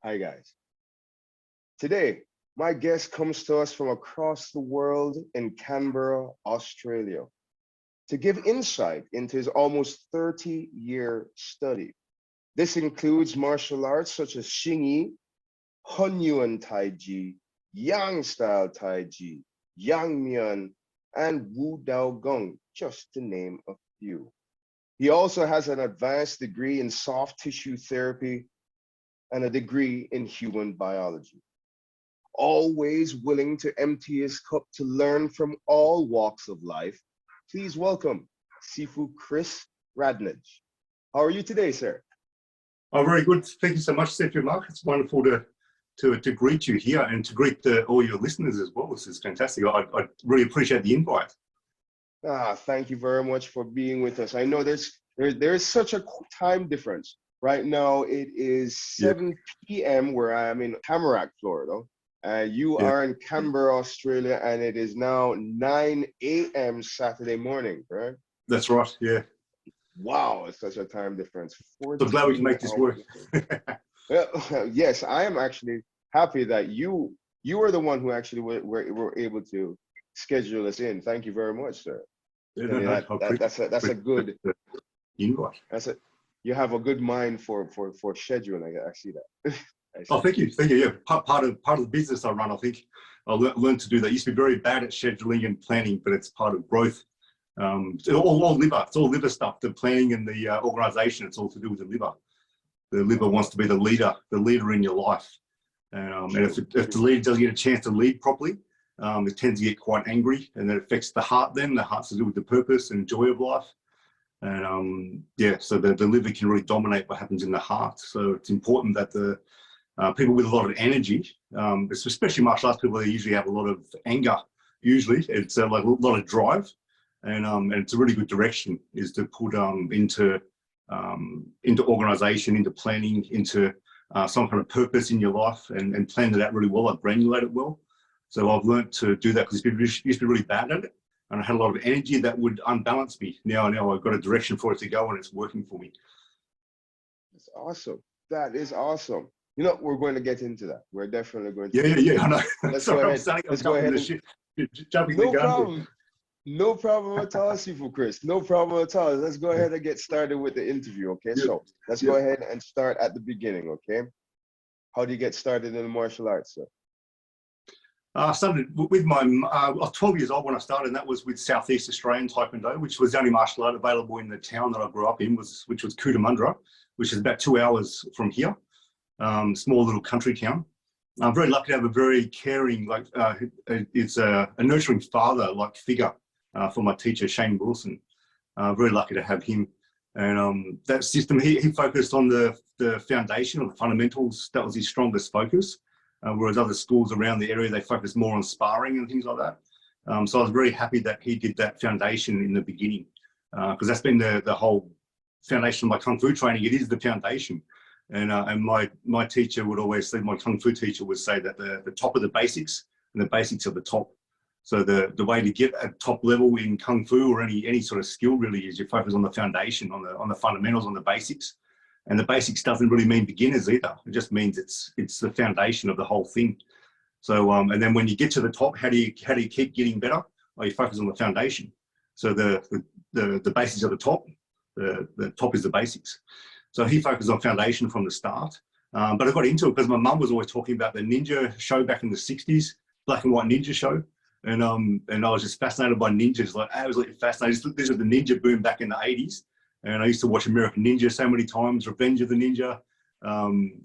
Hi guys. Today, my guest comes to us from across the world in Canberra, Australia, to give insight into his almost 30-year study. This includes martial arts such as Xing Yi, Yuan Tai Chi, Yang style Tai Chi, Yang Mian, and Wu Dao Gong, just to name a few. He also has an advanced degree in soft tissue therapy and a degree in human biology. Always willing to empty his cup to learn from all walks of life, please welcome Sifu Chris Radnedge. How are you today, sir? Oh, very good. Thank you so much, Sifu Mark. It's wonderful to greet you here and to greet all your listeners as well. This is fantastic. I really appreciate the invite. Thank you very much for being with us. I know there's such a time difference. Right now it is 7 p.m. where I am in Canberra, Florida. You are in Canberra, Australia, and it is now 9 a.m. Saturday morning, right? That's right, yeah. Wow, it's such a time difference. So glad we can make this work. Yes, I am actually happy that you are the one who actually were able to schedule us in. Thank you very much, sir. Yeah, that's a good invite. You have a good mind for scheduling. I see that. Oh, thank you. Yeah, part of the business I run, I think I learned to do that. I used to be very bad at scheduling and planning, but it's part of growth. It's all liver stuff. The planning and the organisation. It's all to do with the liver. The liver wants to be the leader in your life. And if the leader doesn't get a chance to lead properly, it tends to get quite angry, and that affects the heart. Then the heart's to do with the purpose and joy of life. And so the liver can really dominate what happens in the heart. So it's important that the people with a lot of energy, especially martial arts people, they usually have a lot of anger. Usually, it's like a lot of drive, and it's a really good direction is to put into organisation, into planning, into some kind of purpose in your life, and plan it out really well, like granulate it well. So I've learned to do that because I used to be really bad at it. And I had a lot of energy that would unbalance me. Now I've got a direction for it to go, and it's working for me. That's awesome. That is awesome. You know, we're going to get into that. We're definitely going to. Yeah. I know. Let's go ahead. Let's go ahead. No problem. No problem at all, Sifu Chris. No problem at all. Let's go ahead and get started with the interview. Okay. Yeah. So let's go ahead and start at the beginning. Okay. How do you get started in the martial arts, sir? I started with I was 12 years old when I started, and that was with Southeast Australian Taekwondo, which was the only martial art available in the town that I grew up in, which was Cootamundra, which is about 2 hours from here, small little country town. I'm very lucky to have a very caring, it's a nurturing father-like figure for my teacher, Shane Wilson. Very lucky to have him. And that system, he focused on the foundation or the fundamentals. That was his strongest focus. Whereas other schools around the area, they focus more on sparring and things like that. So I was very happy that he did that foundation in the beginning, because that's been the whole foundation of my Kung Fu training. It is the foundation. And my teacher would always say, my Kung Fu teacher would say that the top of the basics and the basics of the top. So the way to get at top level in Kung Fu or any sort of skill really is you focus on the foundation, on the fundamentals, on the basics. And the basics doesn't really mean beginners either. It just means it's the foundation of the whole thing. So and then when you get to the top, how do you keep getting better? Well, you focus on the foundation. So the basics are the top. The top is the basics. So he focused on foundation from the start. But I got into it because my mum was always talking about the ninja show back in the 60s, black and white ninja show. And I was just fascinated by ninjas. Like I was like fascinated. This was the ninja boom back in the 80s. And I used to watch American Ninja so many times, Revenge of the Ninja,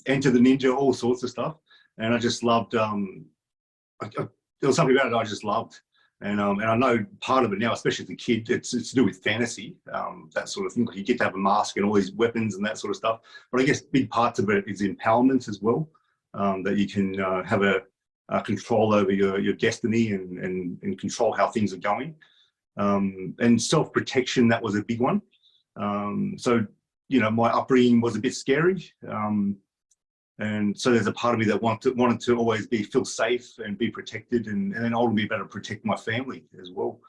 Enter the Ninja, all sorts of stuff. And I just loved, there was something about it I just loved. And I know part of it now, especially as a kid, it's to do with fantasy, that sort of thing. Like you get to have a mask and all these weapons and that sort of stuff. But I guess big parts of it is empowerment as well, that you can have a control over your destiny and control how things are going. And self-protection, that was a big one. So, you know, my upbringing was a bit scary. And so there's a part of me that wanted to always feel safe and be protected and then ultimately be able to protect my family as well.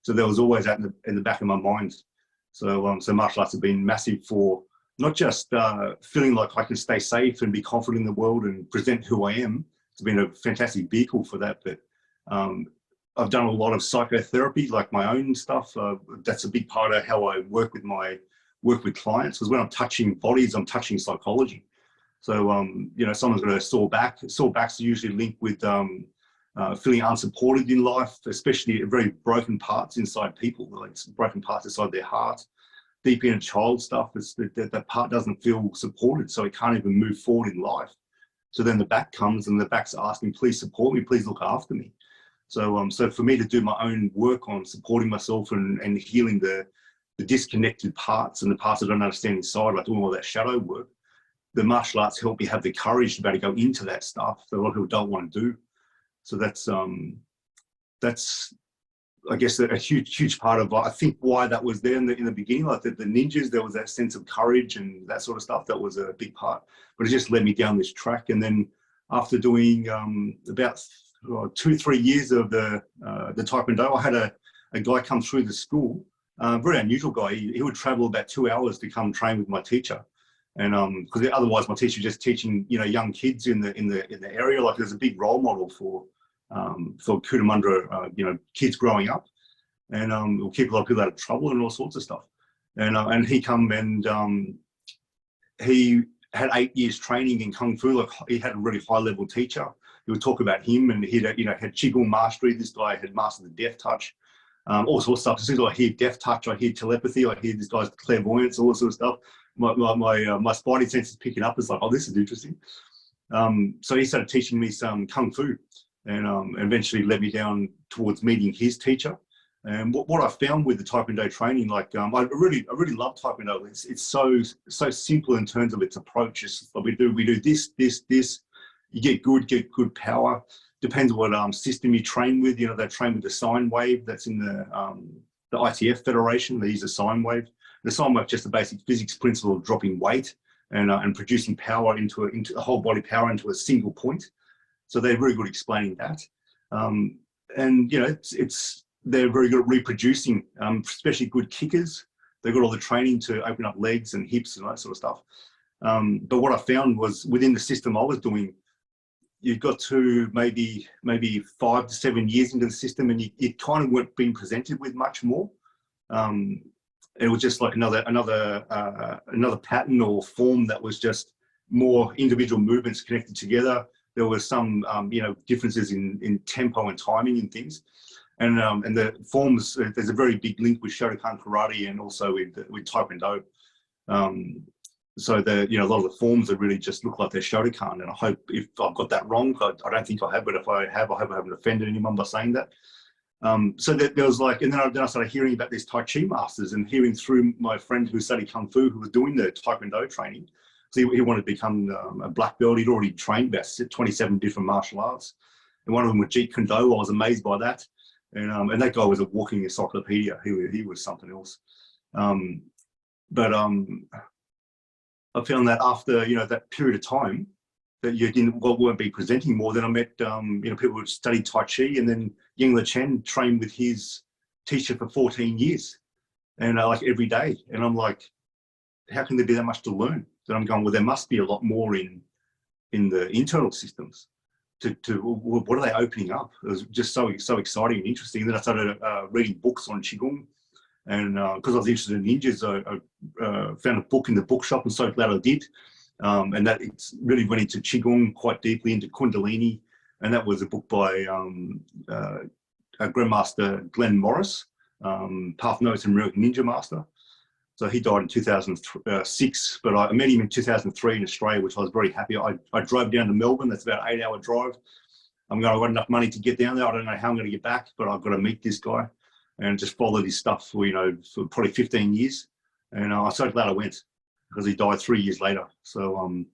So there was always that in the back of my mind. So, so martial arts have been massive for not just feeling like I can stay safe and be confident in the world and present who I am. It's been a fantastic vehicle for that. But I've done a lot of psychotherapy, like my own stuff. That's a big part of how I work with clients, because when I'm touching bodies, I'm touching psychology. So, you know, someone's got a sore back. Sore backs are usually linked with feeling unsupported in life, especially very broken parts inside people, like broken parts inside their heart. Deep inner child stuff, is that part doesn't feel supported, so it can't even move forward in life. So then the back comes, and the back's asking, please support me, please look after me. So, so for me to do my own work on supporting myself and healing the disconnected parts and the parts I don't understand inside, like doing all that shadow work, the martial arts help me have the courage to be able to go into that stuff that a lot of people don't want to do. So that's I guess a huge part of, I think, why that was there in the beginning. Like the ninjas, there was that sense of courage and that sort of stuff. That was a big part, but it just led me down this track. And then after doing about 2-3 years of the taekwondo, I had a guy come through the school, very unusual guy. He would travel about 2 hours to come train with my teacher. And because otherwise my teacher was just teaching, you know, young kids in the area. Like there's a big role model for Kundalini, you know, kids growing up, and will keep a lot of people out of trouble and all sorts of stuff. And he come and he had 8 years training in kung fu. Like he had a really high level teacher. He would talk about him, and he had, you know, had qigong mastery. This guy had mastered the death touch, all sorts of stuff. As soon as I hear death touch, I hear telepathy. I hear this guy's clairvoyance, all sort of stuff. My spidey sense is picking up. It's like, oh, this is interesting. So he started teaching me some kung fu, and eventually led me down towards meeting his teacher. And what I found with the taekwondo training, like I really love taekwondo. It's so simple in terms of its approach. It's like we do this. You get good power. Depends on what system you train with. You know, they train with the sine wave that's in the ITF Federation. They use a sine wave. The sine wave is just the basic physics principle of dropping weight and producing power into a whole body power into a single point. So they're very good at explaining that. And you know, they're very good at reproducing, especially good kickers. They've got all the training to open up legs and hips and that sort of stuff. But what I found was within the system I was doing, you got to maybe 5 to 7 years into the system, and you kind of weren't being presented with much more. It was just like another pattern or form that was just more individual movements connected together. There was some you know, differences in tempo and timing and things, and the forms. There's a very big link with Shotokan karate and also with taekwondo. So you know, a lot of the forms that really just look like they're Shotokan, and I hope if I've got that wrong, I don't think I have, but if I have, I hope I haven't offended anyone by saying that. So that there was like, and then I started hearing about these Tai Chi masters and hearing through my friend who studied Kung Fu, who was doing the Taekwondo training. So he wanted to become a black belt. He'd already trained about 27 different martial arts. And one of them was Jeet Kune Do. I was amazed by that. And that guy was a walking encyclopedia. He was something else. But I found that after, you know, that period of time that you weren't be presenting more, then I met, you know, people who studied Tai Chi, and then Ying Le Chen trained with his teacher for 14 years, and like every day. And I'm like, how can there be that much to learn? Then I'm going, well, there must be a lot more in the internal systems. What are they opening up? It was just so exciting and interesting. And then I started reading books on Qigong, and because I was interested in ninjas, I found a book in the bookshop, and so glad I did. And that it's really went into Qigong quite deeply, into Kundalini, and that was a book by Grandmaster Glenn Morris, Path Notes and American Ninja Master. So he died in 2006, but I met him in 2003 in Australia, which I was very happy. I drove down to Melbourne. That's about an 8-hour drive. I've got enough money to get down there. I don't know how I'm going to get back, but I've got to meet this guy and just follow his stuff for, you know, for probably 15 years. And I'm so glad I went, because he died 3 years later. So,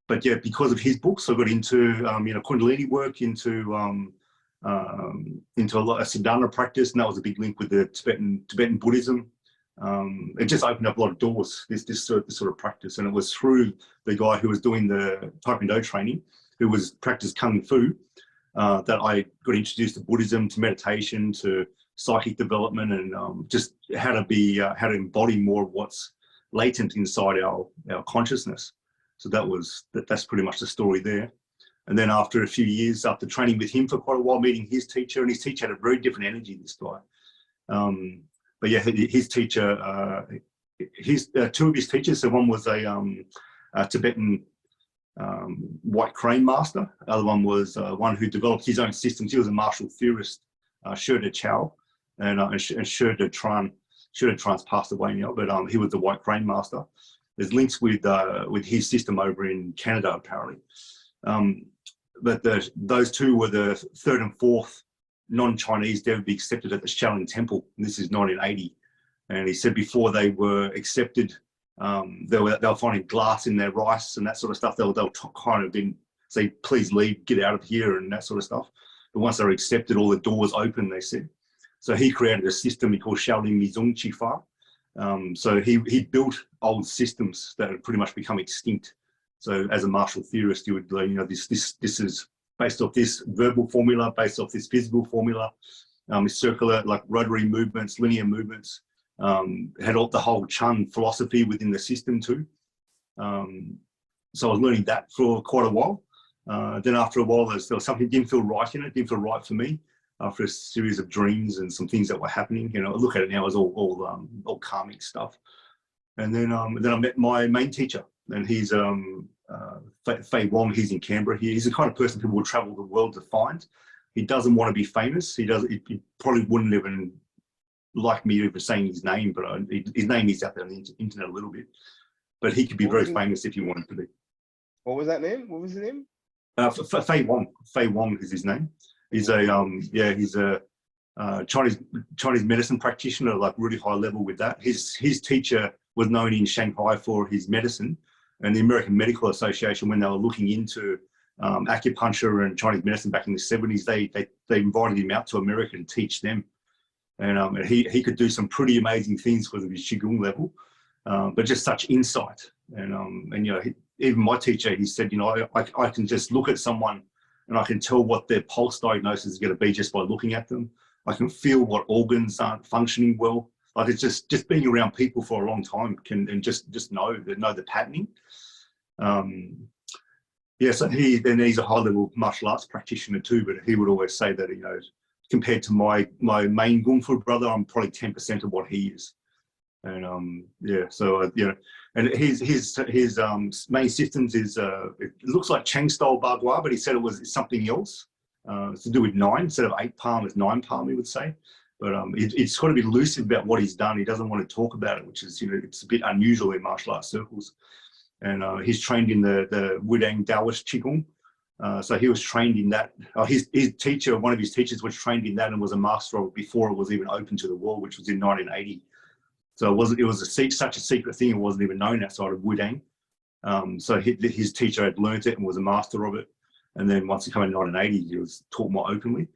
but yeah, because of his books, I got into, you know, Kundalini work, into a lot of sadhana practice, and that was a big link with the Tibetan Buddhism. It just opened up a lot of doors, this sort of practice. And it was through the guy who was doing the Taekwondo training, who was practiced Kung Fu, that I got introduced to Buddhism, to meditation, to psychic development, and just how to embody more of what's latent inside our consciousness. So that's pretty much the story there. And then after a few years, after training with him for quite a while, meeting his teacher, and his teacher had a very different energy, this guy. But yeah, his teacher, two of his teachers, so one was a Tibetan white crane master. The other one was one who developed his own systems. He was a martial theorist, Shurda Chow, and Shurda Tran. Shurda Tran's passed away now, but he was the white crane master. There's links with his system over in Canada, apparently. But those two were the third and fourth non-Chinese to ever be accepted at the Shaolin Temple. And this is 1980. And he said before they were accepted, they were finding glass in their rice and that sort of stuff. They'll kind of say, please leave, get out of here, and that sort of stuff. But once they were accepted, all the doors opened, they said. So he created a system he called Shaolin Mizong Chifa. So he built old systems that had pretty much become extinct. So as a martial theorist, you would, this is based off this verbal formula, based off this physical formula. It's circular, like rotary movements, linear movements. Had the whole chuan philosophy within the system too. So I was learning that for quite a while. Then after a while, there was something that didn't feel right in it, didn't feel right for me. After a series of dreams and some things that were happening, I look at it now as all karmic stuff. And then I met my main teacher, and he's Faye Wong. He's in Canberra. He's the kind of person people will travel the world to find. He doesn't want to be famous. He probably wouldn't even like me even saying his name, but his name is out there on the internet a little bit. But he could be very famous if he wanted to be. What was that name? What was the name? Faye Wong. Faye Wong is his name. He's a Chinese medicine practitioner, like really high level with that. His teacher was known in Shanghai for his medicine, and the American Medical Association, when they were looking into acupuncture and Chinese medicine back in the 70s, they invited him out to America and teach them. And he could do some pretty amazing things because of his Qigong level, but just such insight. And even my teacher, he said, I can just look at someone and I can tell what their pulse diagnosis is going to be just by looking at them. I can feel what organs aren't functioning well. Like it's just being around people for a long time and just know the patterning. So he's a high level martial arts practitioner too, but he would always say that, compared to my main Kung Fu brother, I'm probably 10% of what he is. And and his main systems is it looks like Cheng style Bagua, but he said it was something else. It's to do with 9 instead of 8 palm, it's 9 palm, he would say. But it's got to be elusive about what he's done. He doesn't want to talk about it, which is it's a bit unusual in martial arts circles. And he's trained in the Wu Dao Taoist Qigong. So he was trained in that. His teacher, one of his teachers, was trained in that and was a master of it before it was even open to the world, which was in 1980. So it was such a secret thing, it wasn't even known outside of Wu Dao. So his teacher had learnt it and was a master of it. And then once he came in 1980, he was taught more openly.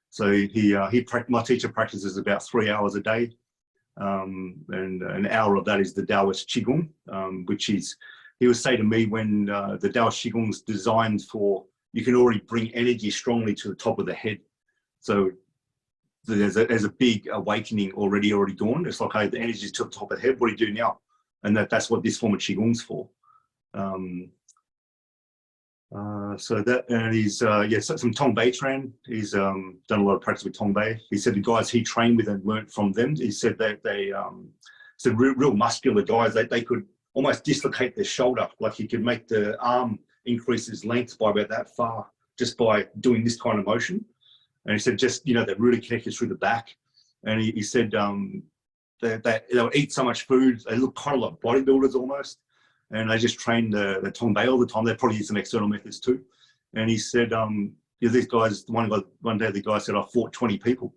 So my teacher practices about 3 hours a day, and an hour of that is the Taoist Qigong, which he would say to me when the Taoist Qigong is designed for, you can already bring energy strongly to the top of the head. So there's a big awakening already dawned. It's like, hey, the energy is to the top of the head. What do you do now? And that's what this form of Qigong's for. So that, and he's some Tong Bei Tran. He's done a lot of practice with Tong Bei. He said the guys he trained with and learnt from them, he said that they said real muscular guys, they could almost dislocate their shoulder, like he could make the arm increase its length by about that far just by doing this kind of motion. And he said they're really connected through the back. And he said they would eat so much food, they look kind of like bodybuilders almost. And they just trained the Tong Bei all the time. They probably use some external methods too. And he said, these guys, one day the guy said, I fought 20 people,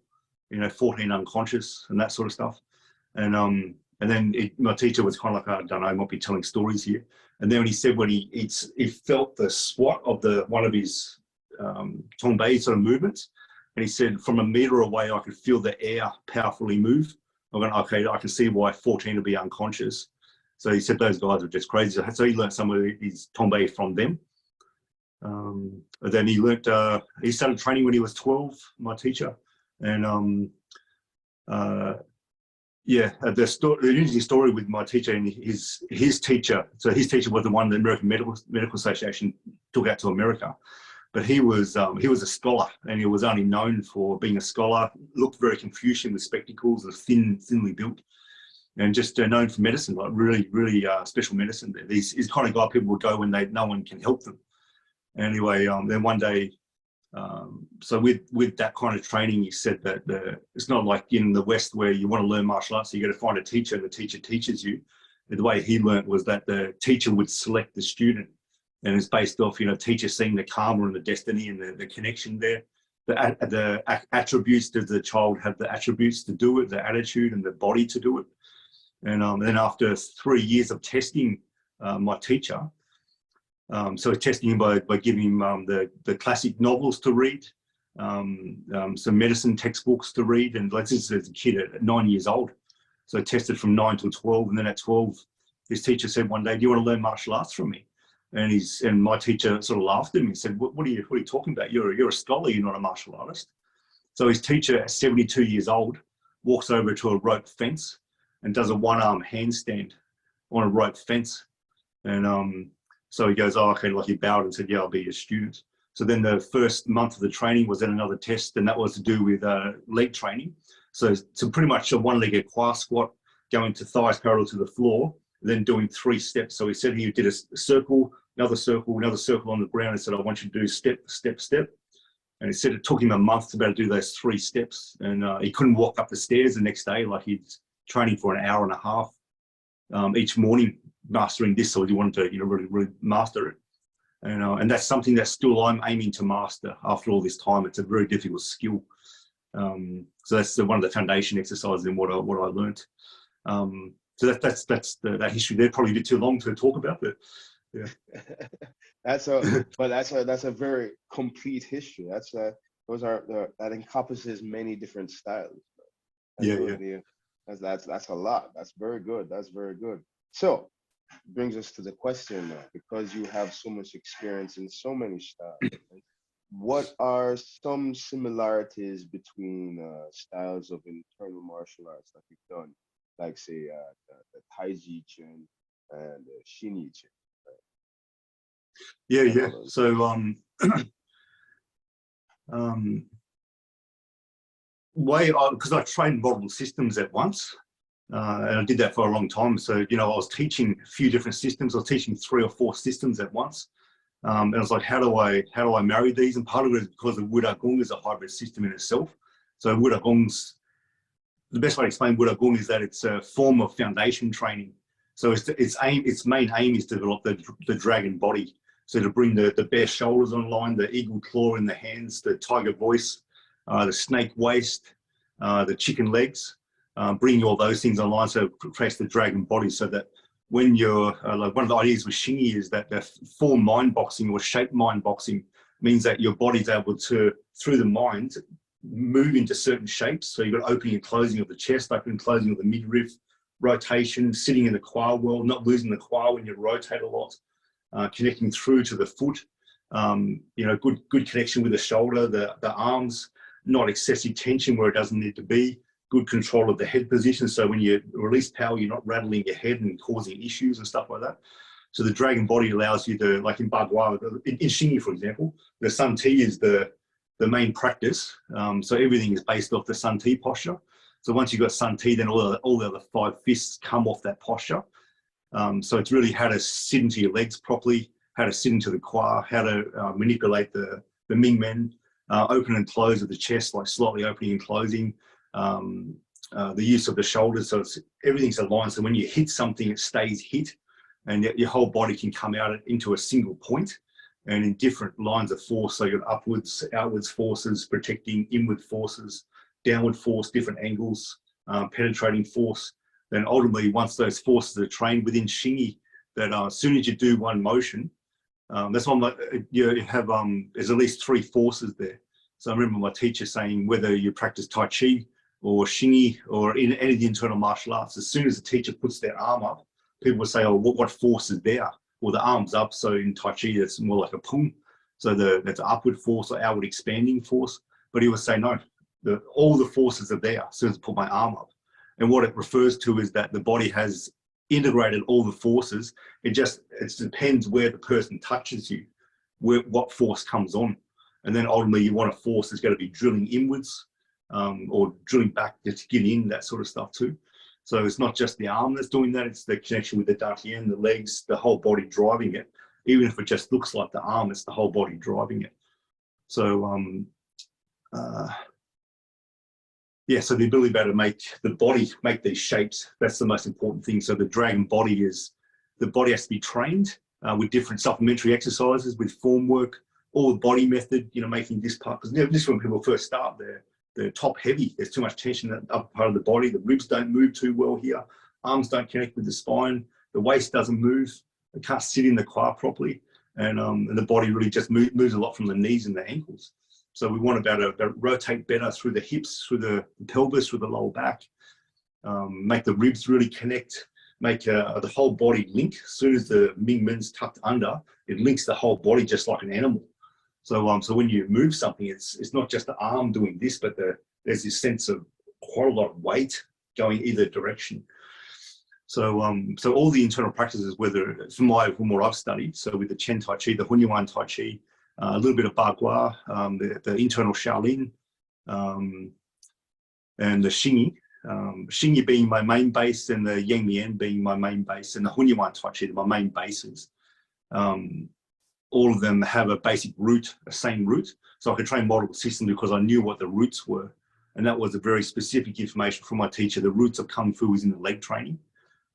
14 unconscious and that sort of stuff. And then my teacher was kind of like, I don't know, I might be telling stories here. And then when he said when he felt the swat of one of his Tong Bei sort of movements, and he said from a meter away, I could feel the air powerfully move. I went, okay, I can see why 14 would be unconscious. So he said those guys are just crazy. So he learned some of his Tong Bei from them. Then he started training when he was 12, my teacher. And Yeah, the interesting story with my teacher and his teacher. So his teacher was the one the American Medical Association took out to America, but he was a scholar, and he was only known for being a scholar. Looked very Confucian with spectacles and thinly built, and just known for medicine, like really special medicine. He's the kind of guy people would go when no one can help them. Anyway, then one day. So with that kind of training, he said that it's not like in the West where you want to learn martial arts, so you got to find a teacher and the teacher teaches you. The way he learned was that the teacher would select the student, and it's based off, teacher seeing the karma and the destiny and the connection there. The attributes, does the child have the attributes to do it, the attitude and the body to do it? And then after 3 years of testing my teacher, so testing him by giving him the classic novels to read, some medicine textbooks to read, and this is as a kid at 9 years old. So I tested from 9 to 12, and then at 12, his teacher said one day, "Do you want to learn martial arts from me?" And my teacher sort of laughed at me and said, "What are you talking about? You're a scholar. You're not a martial artist." So his teacher, at 72 years old, walks over to a rope fence and does a one-arm handstand on a rope fence, and so he goes, "Oh, okay," like he bowed and said, "Yeah, I'll be your student." So then the first month of the training was then another test, and that was to do with leg training. So pretty much a one-legged qua squat, going to thighs parallel to the floor, then doing 3 steps. So he said he did a circle, another circle on the ground, and said, "I want you to do step, step, step." And he said it took him a month to be able to do those 3 steps, and he couldn't walk up the stairs the next day. Like, he's training for an hour and a half each morning, mastering this. So he wanted to, really master it. And that's something that still I'm aiming to master after all this time. It's a very difficult skill. So that's one of the foundation exercises in what I learned. So that's that history there. Probably a bit too long to talk about, but yeah. That's a very complete history. That encompasses many different styles. That's a lot. That's very good. That's very good. So brings us to the question now, because you have so much experience in so many styles. Right? What are some similarities between styles of internal martial arts that you've done, like say the Tai Chi Chuan and the Xing Yi? Right? Yeah. So because I trained multiple systems at once. And I did that for a long time. So, I was teaching a few different systems. I was teaching 3 or 4 systems at once. And I was like, how do I marry these? And part of it is because the Wu Dao Gong is a hybrid system in itself. So Wu Dao Gong's, the best way to explain Wu Dao Gong is that it's a form of foundation training. So its main aim is to develop the dragon body. So to bring the bare shoulders online, the eagle claw in the hands, the tiger voice, the snake waist, the chicken legs. Bringing all those things online, so it creates the dragon body, so that when you're like, one of the ideas with Xing Yi is that the form mind boxing or shape mind boxing means that your body's able to, through the mind, move into certain shapes. So you've got opening and closing of the chest, opening and closing of the midriff, rotation, sitting in the qua world, not losing the qua when you rotate a lot, connecting through to the foot, good connection with the shoulder, the arms, not excessive tension where it doesn't need to be. Good control of the head position, so when you release power, you're not rattling your head and causing issues and stuff like that. So the dragon body allows you to, like in Bagua, in Xing Yi, for example, the Sun Ti is the main practice. So everything is based off the Sun Ti posture. So once you've got Sun Ti, then all the other 5 fists come off that posture. So it's really how to sit into your legs properly, how to sit into the qua, how to manipulate the Ming Men, open and close of the chest, like slightly opening and closing. The use of the shoulders, so everything's aligned. So when you hit something, it stays hit, and your whole body can come out into a single point, and in different lines of force. So you've got upwards, outwards forces, protecting, inward forces, downward force, different angles, penetrating force. Then ultimately, once those forces are trained within Xing Yi, that as soon as you do one motion, that's why I'm like, you have there's at least 3 forces there. So I remember my teacher saying, whether you practice Tai Chi or Xing Yi or in any of the internal martial arts, as soon as the teacher puts their arm up, people will say, "Oh, what force is there?" Well, the arm's up. So in Tai Chi, it's more like a pung. So that's upward force or outward expanding force. But he would say, no, all the forces are there as soon as I put my arm up. And what it refers to is that the body has integrated all the forces. It depends where the person touches you, what force comes on. And then ultimately you want a force that's going to be drilling inwards or drilling back to get in, that sort of stuff too. So it's not just the arm that's doing that, it's the connection with the dantian, the legs, the whole body driving it. Even if it just looks like the arm, it's the whole body driving it. So yeah, so the ability to make the body make these shapes, that's the most important thing. So the dragon body is, the body has to be trained with different supplementary exercises, with form work, all the body method, you know, making this part, because this is when people first start, they're top heavy, there's too much tension in the upper part of the body, the ribs don't move too well here, arms don't connect with the spine, the waist doesn't move, it can't sit in the quad properly, and the body really just moves a lot from the knees and the ankles. So we want to be able to rotate better through the hips, through the pelvis, through the lower back, make the ribs really connect, make the whole body link. As soon as the Ming Men's tucked under, it links the whole body just like an animal. So so when you move something, it's not just the arm doing this, but there's this sense of quite a lot of weight going either direction. So so all the internal practices, whether from what I've studied, so with the Chen Tai Chi, the Hunyuan Tai Chi, a little bit of Bagua, the internal Shaolin, and the Xing Yi. Xing Yi being my main base, and the Yang Mian being my main base, and the Hunyuan Tai Chi, my main bases. All of them have a basic root, a same root. So I could train multiple systems because I knew what the roots were. And that was a very specific information from my teacher. The roots of Kung Fu is in the leg training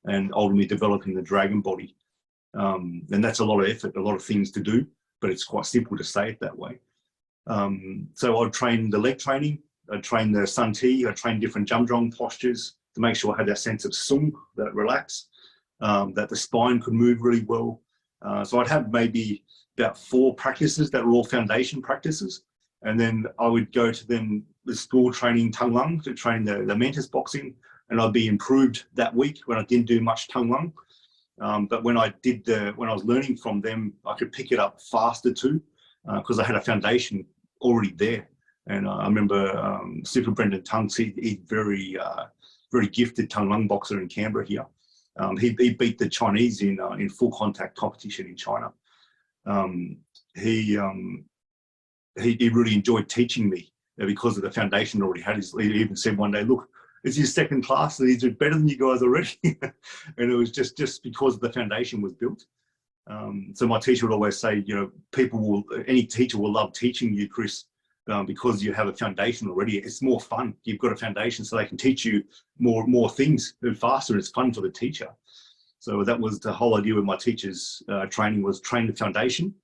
and ultimately developing the dragon body. And that's a lot of effort, a lot of things to do, but it's quite simple to say it that way. So I'd train the leg training, I'd train the Sun Ti, I'd train different Jumdrong postures to make sure I had that sense of Sung, that relax, that the spine could move really well. So I'd have maybe about 4 practices that were all foundation practices. And then I would go to the school training Tung Lung to train the Mantis boxing, and I'd be improved that week when I didn't do much Tung Lung. But when I was learning from them, I could pick it up faster too, because I had a foundation already there. And I remember Sifu Brendan Tung, he's very gifted Tung Lung boxer in Canberra here. He beat the Chinese in full contact competition in China. He really enjoyed teaching me because of the foundation already had. He even said one day, "Look, it's his second class, and he's doing better than you guys already." And it was just because the foundation was built. So my teacher would always say, you know, any teacher will love teaching you, Chris, because you have a foundation already. It's more fun. You've got a foundation, so they can teach you more things faster. It's fun for the teacher. So that was the whole idea with my teacher's training, was train the foundation,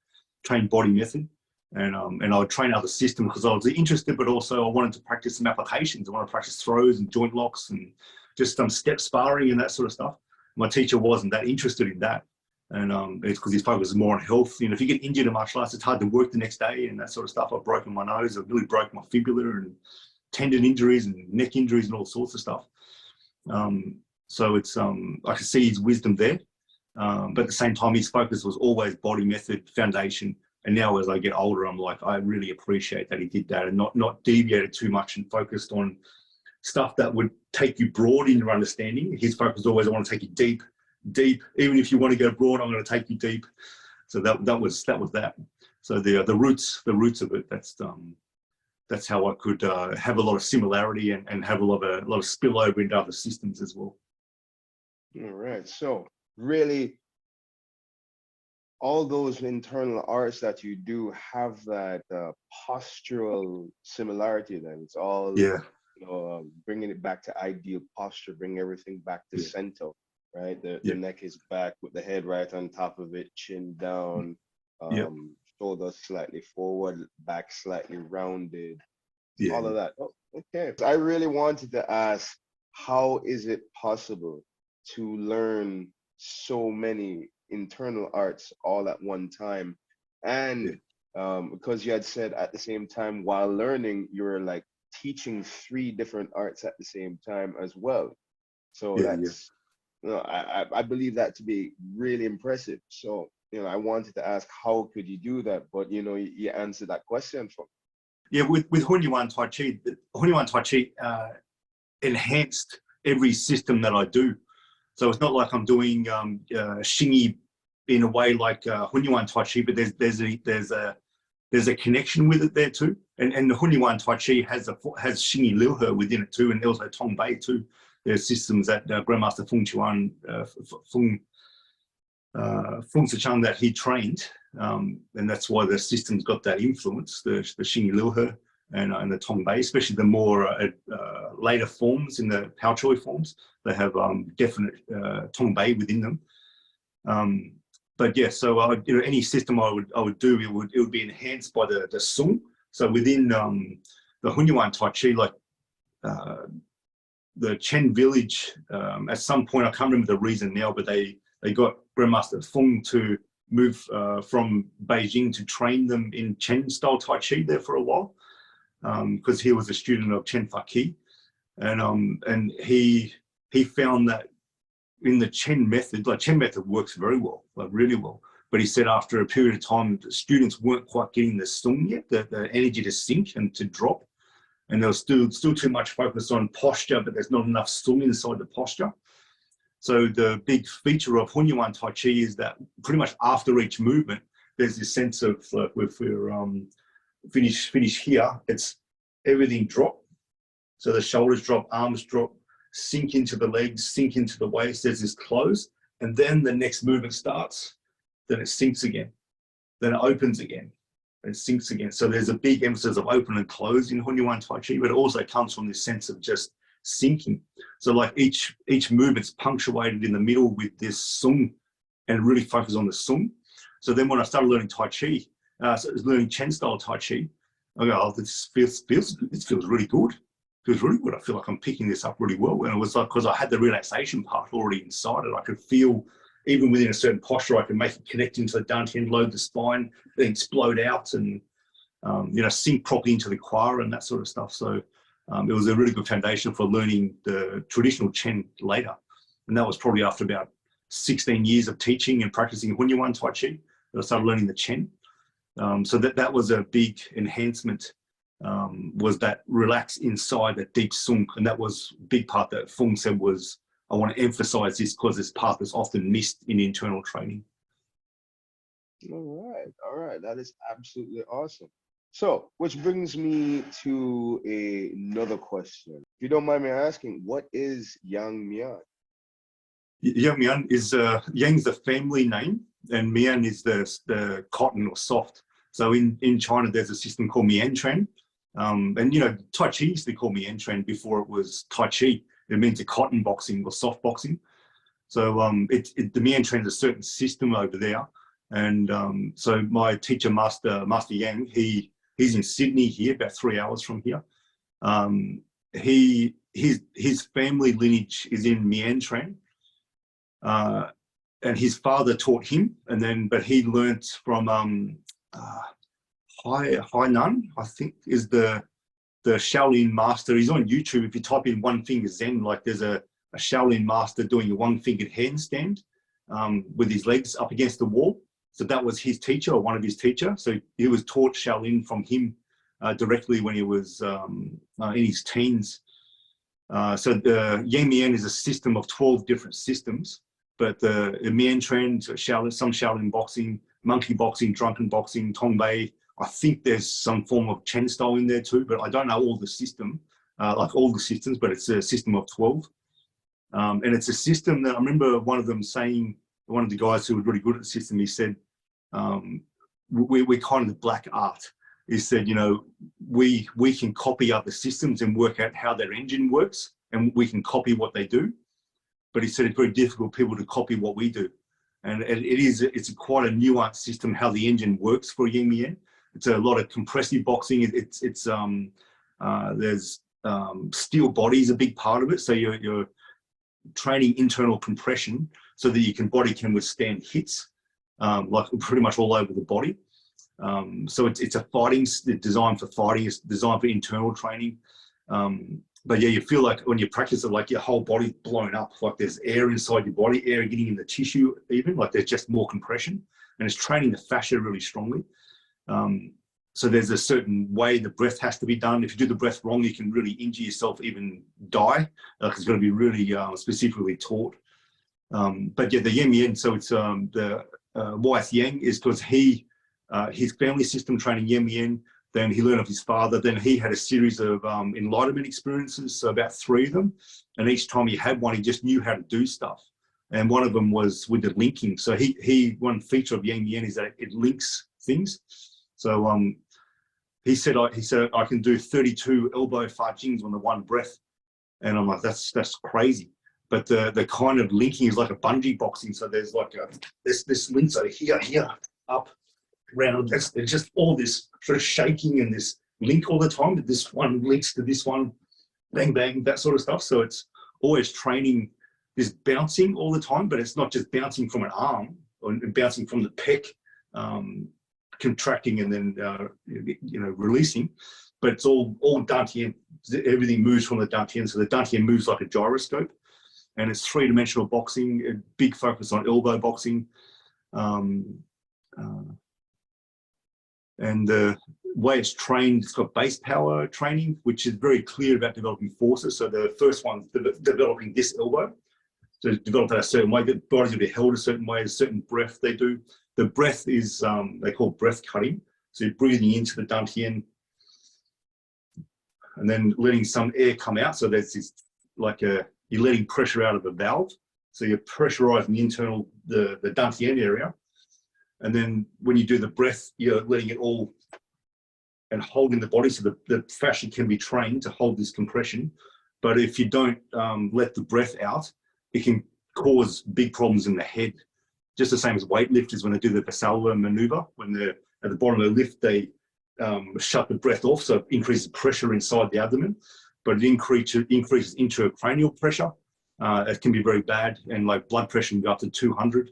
train body method, and I would train other systems because I was interested, but also I wanted to practice some applications. I wanted to practice throws and joint locks and just some step sparring and that sort of stuff. My teacher wasn't that interested in that. And it's because his focus is more on health. You know, if you get injured in martial arts, it's hard to work the next day and that sort of stuff. I've broken my nose, I've nearly broke my fibula, and tendon injuries and neck injuries and all sorts of stuff. So it's I could see his wisdom there, but at the same time, his focus was always body method, foundation. And now as I get older, I'm like, I really appreciate that he did that and not deviated too much and focused on stuff that would take you broad in your understanding. His focus was always, I want to take you deep. Even if you want to go broad, I'm going to take you deep. So that was that. So the roots of it, that's how I could have a lot of similarity and have a lot of spillover into other systems as well. All right. So really, all those internal arts that you do have that postural similarity. Then it's all, yeah, you know, bringing it back to ideal posture, bring everything back to center. Right, the neck is back with the head right on top of it, chin down, shoulders slightly forward, back slightly rounded, all of that. Oh, okay. I really wanted to ask, how is it possible to learn so many internal arts all at one time? And because you had said at the same time while learning, you were like teaching 3 different arts at the same time as well. So that's you know, I believe that to be really impressive. So, you know, I wanted to ask, how could you do that? But, you know, you answered that question for me. Yeah, with Hunyuan Tai Chi, Hunyuan Tai Chi enhanced every system that I do. So it's not like I'm doing Xing Yi in a way like Yuan Tai Chi, but there's a connection with it there too. And the Yuan Tai Chi has Xing Yi Liu He within it too, and also Tong Bei too. There's systems that Grandmaster Feng Chuan, Feng Sichang that he trained, and that's why the system's got that influence, the Xing Yi Liu He and the Tong Bei, especially the more later forms in the Pao Choi forms. They have definite Tong Bei within them. But yeah, so any system I would do, it would be enhanced by the Sung. So within the Hunyuan Tai Chi, like the Chen village, at some point, I can't remember the reason now, but they got Grandmaster Feng to move from Beijing to train them in Chen style Tai Chi there for a while, because he was a student of Chen Faki, and he found that in the Chen method, like Chen method works very well, like really well. But he said after a period of time, the students weren't quite getting the sung yet, the energy to sink and to drop. And there was still too much focus on posture, but there's not enough sung inside the posture. So the big feature of Hunyuan Tai Chi is that pretty much after each movement, there's this sense of like if we're finish here, it's everything drop. So the shoulders drop, arms drop, sink into the legs, sink into the waist, there's this close, and then the next movement starts, then it sinks again, then it opens again, and it sinks again. So there's a big emphasis of open and close in Hunyuan Tai Chi, but it also comes from this sense of just sinking. So like each movement's punctuated in the middle with this sung, and really focus on the sung. So then when I started learning Tai Chi, so learning Chen style Tai Chi, I go, oh, this feels really good. Feels really good. I feel like I'm picking this up really well. And it was like, because I had the relaxation part already inside it, I could feel, even within a certain posture, I could make it connect into the dantian, load the spine, then explode out and, sink properly into the qua and that sort of stuff. So it was a really good foundation for learning the traditional Chen later. And that was probably after about 16 years of teaching and practicing Hunyuan Tai Chi that I started learning the Chen. So that was a big enhancement, was that relax inside that deep sung. And that was a big part that Feng said was, I want to emphasize this because it's part that's often missed in internal training. All right. That is absolutely awesome. So, which brings me to another question. If you don't mind me asking, what is Yang Mian? Yang Mian is, Yang's the family name, and Mian is the cotton or soft. So in China, there's a system called Mian Tran. And, Tai Chi used to be called Mian Tran before it was Tai Chi. It means a cotton boxing or soft boxing. So the Mian Tran is a certain system over there. And so my teacher, Master Yang, he's in Sydney here, about 3 hours from here. His family lineage is in Mian Tran. And his father taught him, but he learnt from Hainan, I think, is the Shaolin master. He's on YouTube. If you type in one finger Zen, like there's a Shaolin master doing a one-fingered handstand with his legs up against the wall. So that was his teacher, or one of his teachers. So he was taught Shaolin from him directly when he was in his teens. So the Yang Mian is a system of 12 different systems, but the Mian Tran, some Shaolin boxing, monkey boxing, drunken boxing, Tong Bei. I think there's some form of Chen style in there too, but I don't know all the system, like all the systems, but it's a system of 12. And it's a system that I remember one of them saying, one of the guys who was really good at the system, he said, we're kind of the black art. He said, we can copy other systems and work out how their engine works, and we can copy what they do. But he said it's very difficult for people to copy what we do. And it's quite a nuanced system how the engine works for Yang Mian. It's a lot of compressive boxing. There's steel body is a big part of it. So you're training internal compression so that your body can withstand hits, like pretty much all over the body. So it's a fighting, designed for fighting. It's designed for internal training. But yeah, you feel like when you practice it, like your whole body's blown up, like there's air inside your body, air getting in the tissue even, like there's just more compression, and it's training the fascia really strongly. So there's a certain way the breath has to be done. If you do the breath wrong, you can really injure yourself, even die. It's going to be really specifically taught. But yeah, the Yin Mian, so it's why it's Yang is because his family system trained in Yin Mian, then he learned of his father, then he had a series of enlightenment experiences, so about 3 of them. And each time he had one, he just knew how to do stuff. And one of them was with the linking. So one feature of Yang Mian is that it links things. So he said I can do 32 elbow fa jings on the one breath. And I'm like, that's crazy. But the kind of linking is like a bungee boxing. So there's like this links over here, up, around. It's just all this sort of shaking and this link all the time. That this one links to this one, bang, bang, that sort of stuff. So it's always training this bouncing all the time, but it's not just bouncing from an arm or bouncing from the pec, contracting and then releasing. But it's all dantian. Everything moves from the dantian. So the dantian moves like a gyroscope. And it's 3-dimensional boxing, a big focus on elbow boxing. And the way it's trained, it's got base power training, which is very clear about developing forces. So the first one's developing this elbow. So develop it a certain way. The body's going to be held a certain way, a certain breath they do. The breath is, they call breath cutting. So you're breathing into the dantian and then letting some air come out. So there's this, you're letting pressure out of the valve. So you're pressurizing the dantian area. And then when you do the breath, you're letting it all and holding the body so the fascia can be trained to hold this compression. But if you don't let the breath out, it can cause big problems in the head. Just the same as weightlifters when they do the Valsalva maneuver. When they're at the bottom of the lift, they shut the breath off, so it increases pressure inside the abdomen. But it increases intracranial pressure. It can be very bad, and like blood pressure can go up to 200.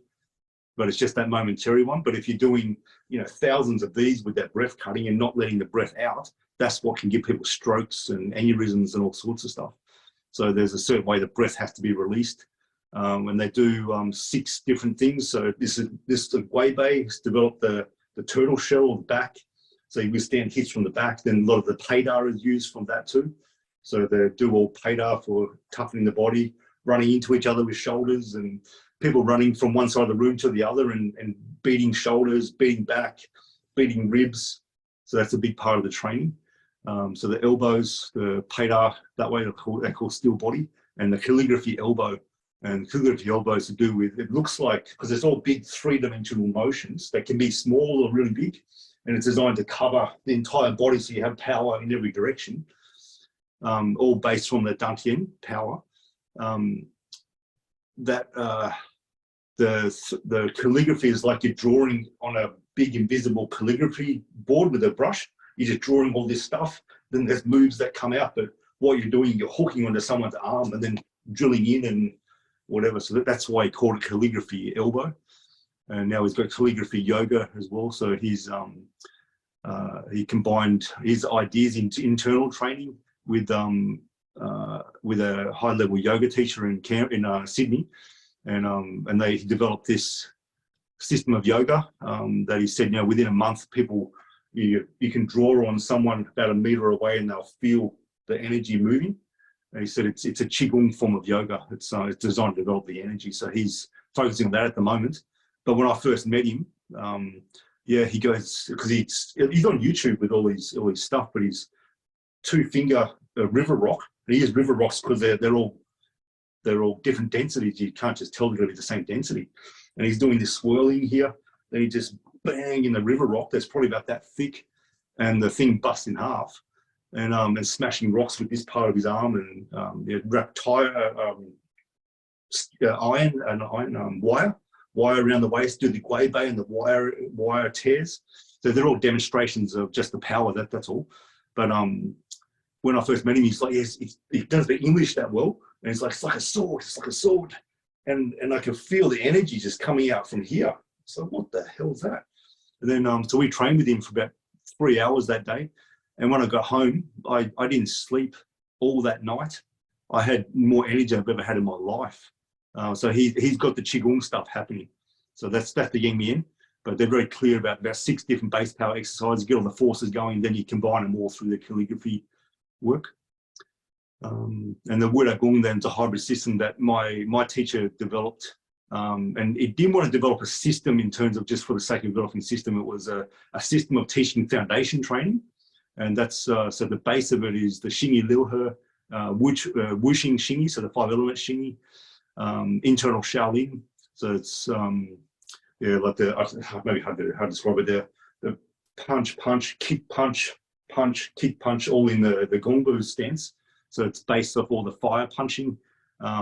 But it's just that momentary one. But if you're doing, thousands of these with that breath cutting and not letting the breath out, that's what can give people strokes and aneurysms and all sorts of stuff. So there's a certain way the breath has to be released. When they do 6 different things. So this Guibei has developed the turtle shell of the back. So you withstand hits from the back. Then a lot of the Paidar is used from that too. So they do all Paidar for toughening the body, running into each other with shoulders, and people running from one side of the room to the other and beating shoulders, beating back, beating ribs. So that's a big part of the training. So the elbows, the Paidar, that way they're called still body, and the calligraphy elbow. And calligraphy elbow is to do with, it looks like, because it's all big 3-dimensional motions that can be small or really big, and it's designed to cover the entire body so you have power in every direction, all based from the dantian power. The calligraphy is like you're drawing on a big invisible calligraphy board with a brush. You're just drawing all this stuff, then there's moves that come out, but what you're doing, you're hooking onto someone's arm and then drilling in and whatever. So that's why he called it calligraphy elbow. And now he's got calligraphy yoga as well. So he's he combined his ideas into internal training with a high-level yoga teacher in Sydney, and they developed this system of yoga that he said, within a month, people you can draw on someone about 1 meter away and they'll feel the energy moving. And he said it's a qigong form of yoga. It's designed to develop the energy. So he's focusing on that at the moment. But when I first met him, he goes, because he's on YouTube with all his stuff, but he's 2-finger river rock. He uses river rocks because they're all different densities. You can't just tell they're going to be the same density. And he's doing this swirling here. Then he just bang in the river rock that's probably about that thick, and the thing busts in half. And smashing rocks with this part of his arm, and wrapped iron wire around the waist, do the Guibei and the wire tears. So they're all demonstrations of just the power. That's all. But when I first met him, he's like, yes, he doesn't speak English that well, and he's like, it's like a sword, and I can feel the energy just coming out from here. So what the hell is that? And then so we trained with him for about 3 hours that day. And when I got home, I didn't sleep all that night. I had more energy I've ever had in my life. So he's got the qigong stuff happening. So that's the Yin Mian. but they're very clear about 6 different base power exercises, get all the forces going, then you combine them all through the calligraphy work. And the Wu Dao Gong then is a hybrid system that my teacher developed. And it didn't want to develop a system in terms of just for the sake of developing a system. It was a system of teaching foundation training. And that's, so the base of it is the Xing Yi Liu He, Wuxing Xing Yi, so the 5 element Xing Yi, internal Shaolin. So it's, yeah, like maybe how to describe it, the punch, kick, punch, kick, punch, all in the Gongbu stance. So it's based off all the fire punching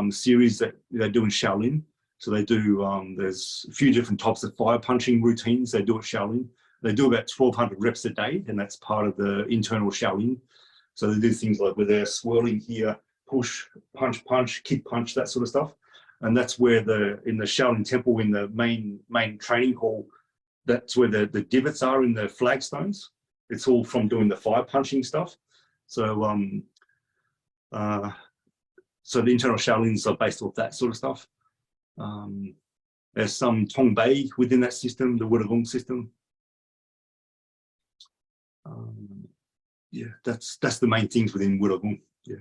series that they do in Shaolin. So they do, there's a few different types of fire punching routines they do at Shaolin. They do about 1,200 reps a day, and that's part of the internal Shaolin. So they do things like where they're swirling here, push, punch, kick, punch, that sort of stuff. And that's where in the Shaolin temple, in the main training hall, that's where the divots are in the flagstones. It's all from doing the fire punching stuff. So, so the internal Shaolins are based off that sort of stuff. There's some Tong Bei within that system, the Wu Dao Gong system. Yeah, that's the main things within Wu Dao Gong. Yeah.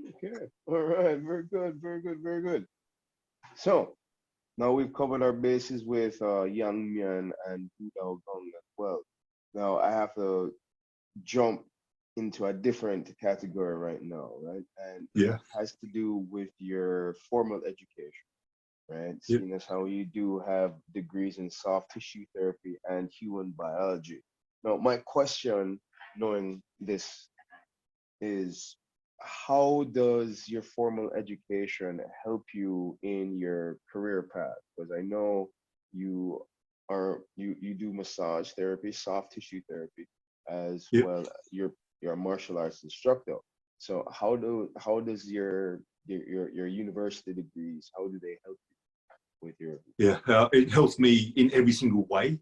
Okay. All right. Very good. Very good. Very good. So now we've covered our bases with Yang Mian and Wu Dao Gong as well. Now I have to jump into a different category right now, right? And yeah, it has to do with your formal education, right? Yep. Seeing as how you do have degrees in soft tissue therapy and human biology. Now, my question, knowing this, is how does your formal education help you in your career path? Because I know you do massage therapy, soft tissue therapy, as Yep. well. You're a martial arts instructor. So how does your university degrees, how do they help you with your? Yeah, it helps me in every single way.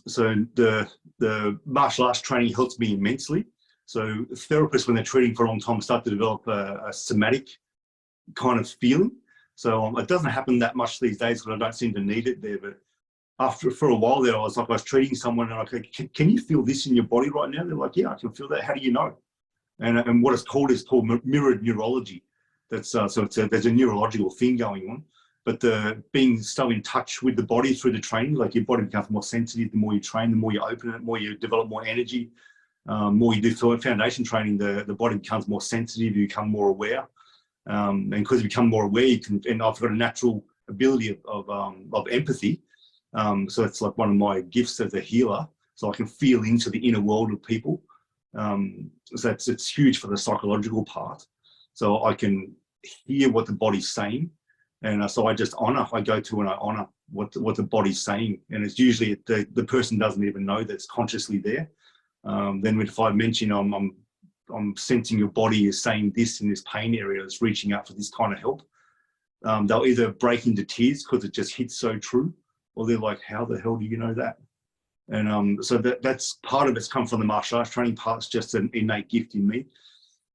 So the martial arts training helps me immensely. So therapists, when they're treating for a long time, start to develop a somatic kind of feeling. So it doesn't happen that much these days because I don't seem to need it there. But for a while there, I was treating someone and I go, can you feel this in your body right now? They're like, yeah, I can feel that. How do you know? And what it's called is called mirrored neurology. That's there's a neurological thing going on. But being so in touch with the body through the training, like your body becomes more sensitive. The more you train, the more you open it, the more you develop more energy. More you do foundation training, the body becomes more sensitive. You become more aware, and because you become more aware, you can. And I've got a natural ability of empathy. So it's like one of my gifts as a healer. So I can feel into the inner world of people. So it's huge for the psychological part. So I can hear what the body's saying. And so I just honor, I go to and I honor what the body's saying. And it's usually the person doesn't even know that's consciously there. Then if I mention I'm sensing your body is saying this in this pain area, it's reaching out for this kind of help. They'll either break into tears because it just hits so true, or they're like, how the hell do you know that? And so that's part of it's come from the martial arts training. Part's just an innate gift in me.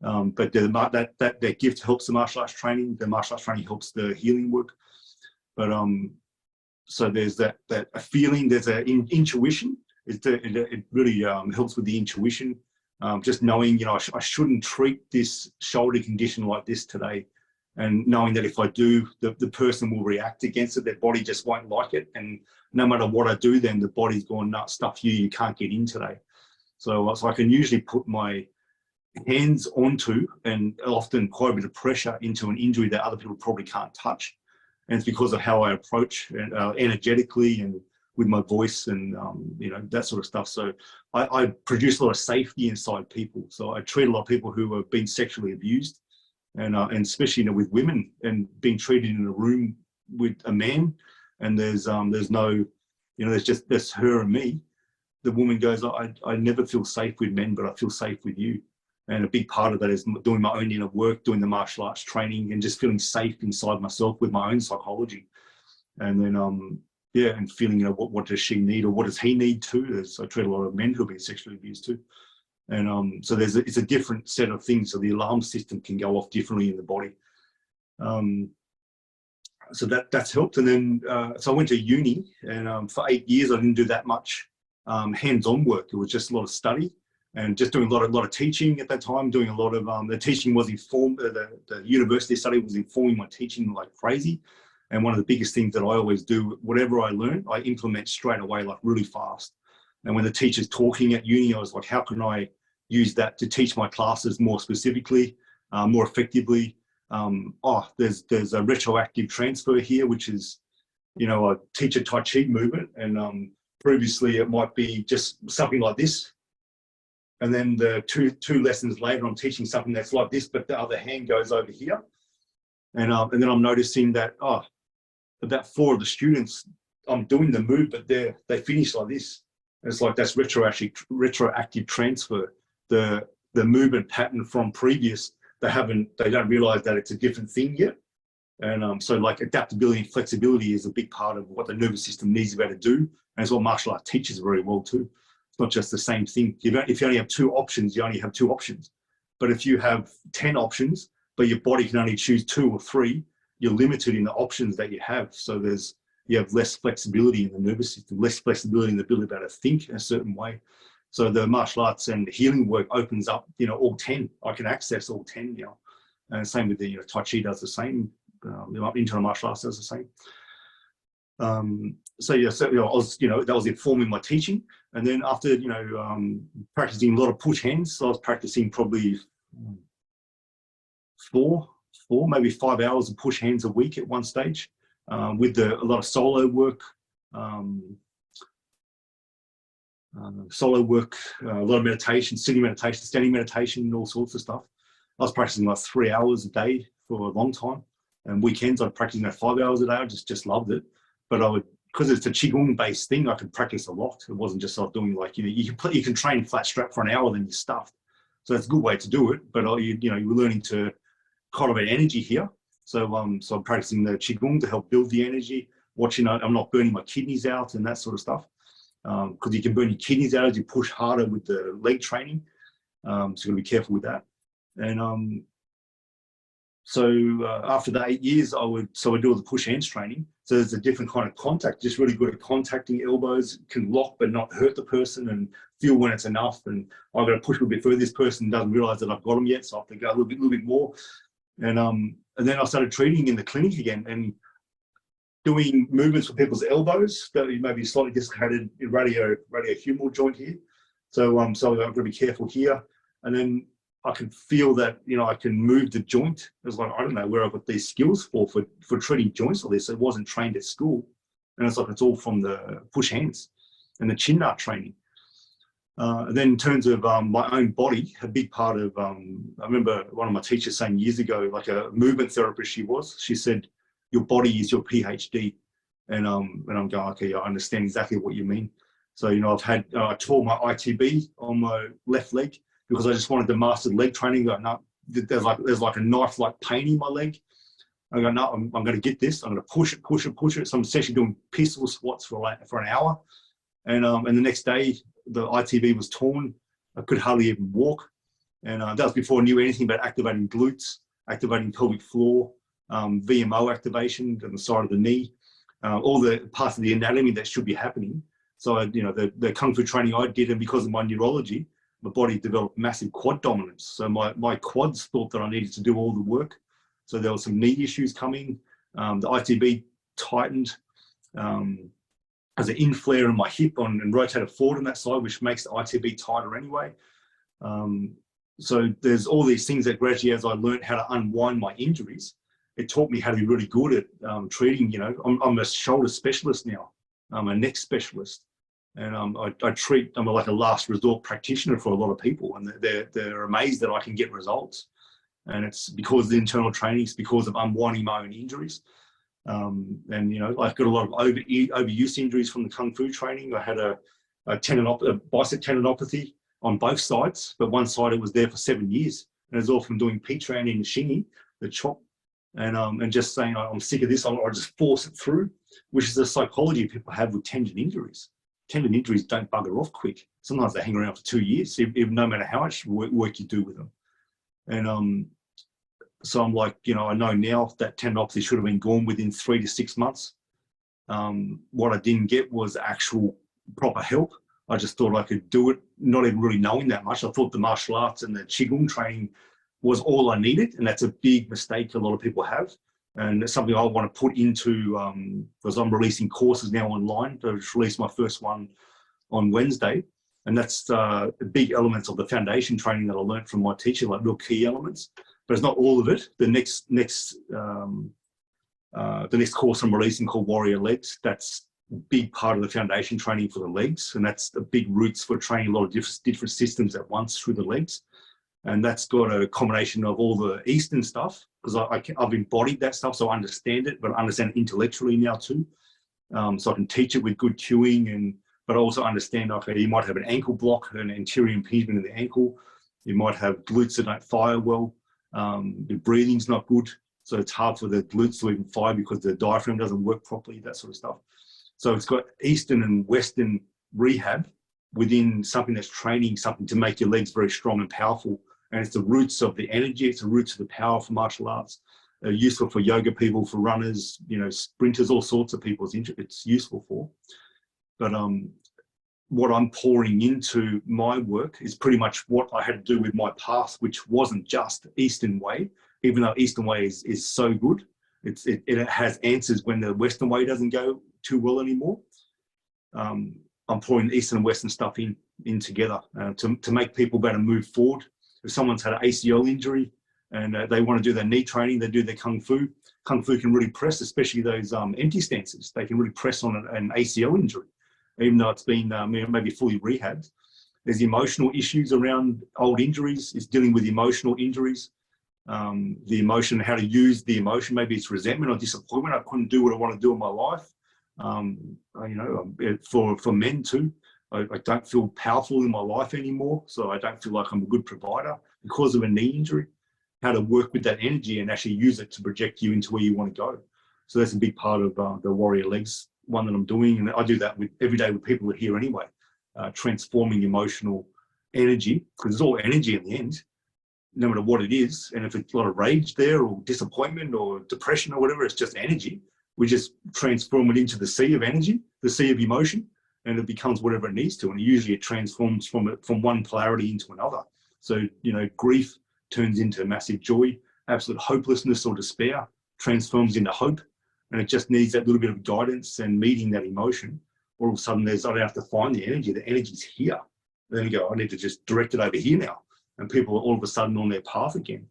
But that gift helps the martial arts training. The martial arts training helps the healing work. But so there's that a feeling. There's an intuition. It really helps with the intuition. Just knowing, I shouldn't treat this shoulder condition like this today, and knowing that if I do, the person will react against it. Their body just won't like it, and no matter what I do, then the body's going, nuts, stuff you can't get in today. So I can usually put my hands onto, and often quite a bit of pressure into an injury that other people probably can't touch. And it's because of how I approach energetically and with my voice and that sort of stuff. So I produce a lot of safety inside people. So I treat a lot of people who have been sexually abused, and especially with women, and being treated in a room with a man, and there's no, there's her and me. The woman goes, I never feel safe with men, but I feel safe with you. And a big part of that is doing my own inner work, doing the martial arts training, and just feeling safe inside myself with my own psychology. And then, and feeling, what does she need, or what does he need too? I treat a lot of men who have been sexually abused too. And so it's a different set of things. So the alarm system can go off differently in the body. so that's helped. And then so I went to uni, and for 8 years I didn't do that much hands-on work. It was just a lot of study and just doing a lot of teaching at that time. Doing a lot of the teaching was informed. The university study was informing my teaching like crazy. And one of the biggest things that I always do, whatever I learn, I implement straight away, like really fast. And when the teacher's talking at uni, I was like, how can I use that to teach my classes more specifically, more effectively? There's a retroactive transfer here, which is, I teach a Tai Chi movement, and previously it might be just something like this. And then the two lessons later, I'm teaching something that's like this, but the other hand goes over here. And then I'm noticing that, about 4 of the students, I'm doing the move, but they finish like this. And it's like that's retroactive transfer. The movement pattern from previous, they don't realize that it's a different thing yet. And so like adaptability and flexibility is a big part of what the nervous system needs to be able to do. And it's what martial art teaches very well too. It's not just the same thing. If you only have 2 options, you only have 2 options. But if you have 10 options, but your body can only choose 2 or 3, you're limited in the options that you have. So you have less flexibility in the nervous system, less flexibility in the ability to be able to think in a certain way. So the martial arts and the healing work opens up, all 10. I can access all 10 now. And same with the Tai Chi does the same. Internal martial arts does the same. I was, that was informing my teaching. And then after, practicing a lot of push hands, so I was practicing probably 4, maybe 5 hours of push hands a week at one stage, with a lot of solo work, a lot of meditation, sitting meditation, standing meditation, all sorts of stuff. I was practicing like 3 hours a day for a long time. And weekends, I'd practice 5 hours a day. I just loved it. But because it's a Qigong based thing, I could practice a lot. It wasn't just like doing like, you can train flat strap for an hour, then you're stuffed. So that's a good way to do it. But you're learning to cultivate energy here. So I'm practicing the Qigong to help build the energy, watching I'm not burning my kidneys out and that sort of stuff. Because you can burn your kidneys out as you push harder with the leg training. So you got to be careful with that. And after the 8 years, I would do all the push hands training. So there's a different kind of contact, just really good at contacting elbows, can lock but not hurt the person and feel when it's enough. And I've got to push a little bit further. This person doesn't realize that I've got them yet, so I have to go a little bit more. And then I started treating in the clinic again and doing movements for people's elbows that may be slightly dislocated radiohumeral joint here. So I've got to be careful here. And then I can feel that, I can move the joint. It's like, I don't know where I got these skills for treating joints like this. It wasn't trained at school. And it's like, it's all from the push hands and the chin art training. And then in terms of my own body, a big part of, I remember one of my teachers saying years ago, like a movement therapist she said, your body is your PhD. And I'm going, okay, I understand exactly what you mean. So, I tore my ITB on my left leg because I just wanted to master leg training. No, there's like a knife-like pain in my leg. I go, no, I'm going to get this. I'm going to push it. So I'm essentially doing pistol squats for an hour. And the next day, the ITB was torn. I could hardly even walk. And that was before I knew anything about activating glutes, activating pelvic floor, VMO activation on the side of the knee, all the parts of the anatomy that should be happening. So, the Kung Fu training I did, and because of my neurology, my body developed massive quad dominance. So my quads thought that I needed to do all the work. So there were some knee issues coming. The ITB tightened. There's an inflare in my hip and rotated forward on that side, which makes the ITB tighter anyway. So there's all these things that gradually, as I learned how to unwind my injuries, it taught me how to be really good at treating. I'm a shoulder specialist now. I'm a neck specialist. And I'm like a last resort practitioner for a lot of people, and they're amazed that I can get results. And it's because of the internal training, it's because of unwinding my own injuries. And I've got a lot of overuse injuries from the Kung Fu training. I had a bicep tendinopathy on both sides, but one side it was there for 7 years, and it's all from doing P-Tran in Xing Yi, the chop, and just saying I'm sick of this. I'll just force it through, which is the psychology people have with tendon injuries. Tendon injuries don't bugger off quick. Sometimes they hang around for 2 years, no matter how much work you do with them. And So I'm like, you know, I know now that tendinopathy should have been gone within 3 to 6 months. What I didn't get was actual proper help. I just thought I could do it, not even really knowing that much. I thought the martial arts and the Qigong training was all I needed. And that's a big mistake a lot of people have. And it's something I want to put into, because I'm releasing courses now online. I just released my first one on Wednesday. And that's the big elements of the foundation training that I learned from my teacher, like real key elements. But it's not all of it. The next course I'm releasing called Warrior Legs, that's a big part of the foundation training for the legs. And that's the big roots for training a lot of different systems at once through the legs. And that's got a combination of all the Eastern stuff, because I've embodied that stuff, so I understand it, but I understand it intellectually now too. So I can teach it with good cueing, but I also understand, okay, you might have an ankle block, an anterior impingement in the ankle. You might have glutes that don't fire well. The breathing's not good. So it's hard for the glutes to even fire because the diaphragm doesn't work properly, that sort of stuff. So it's got Eastern and Western rehab within something that's training something to make your legs very strong and powerful. And it's the roots of the energy, it's the roots of the power for martial arts. Useful for yoga people, for runners, you know, sprinters, all sorts of people it's useful for. But what I'm pouring into my work is pretty much what I had to do with my past, which wasn't just Eastern way, even though Eastern way is so good. It has answers when the Western way doesn't go too well anymore. I'm pouring Eastern and Western stuff in together to make people better move forward. If someone's had an ACL injury and they want to do their knee training, they do their Kung Fu. Kung Fu can really press, especially those empty stances. They can really press on an ACL injury, even though it's been maybe fully rehabbed. There's emotional issues around old injuries. It's dealing with emotional injuries. The emotion, how to use the emotion. Maybe it's resentment or disappointment. I couldn't do what I want to do in my life. You know, for men too. I don't feel powerful in my life anymore, so I don't feel like I'm a good provider because of a knee injury. How to work with that energy and actually use it to project you into where you want to go. So that's a big part of the Warrior Legs one that I'm doing, and I do that every day with people here anyway, transforming emotional energy, because it's all energy in the end, no matter what it is. And if it's a lot of rage there or disappointment or depression or whatever, it's just energy. We just transform it into the sea of energy, the sea of emotion, and it becomes whatever it needs to. And usually it transforms from one polarity into another. So, you know, grief turns into massive joy, absolute hopelessness or despair transforms into hope. And it just needs that little bit of guidance and meeting that emotion. All of a sudden I don't have to find the energy's here. Then you go, I need to just direct it over here now. And people are all of a sudden on their path again.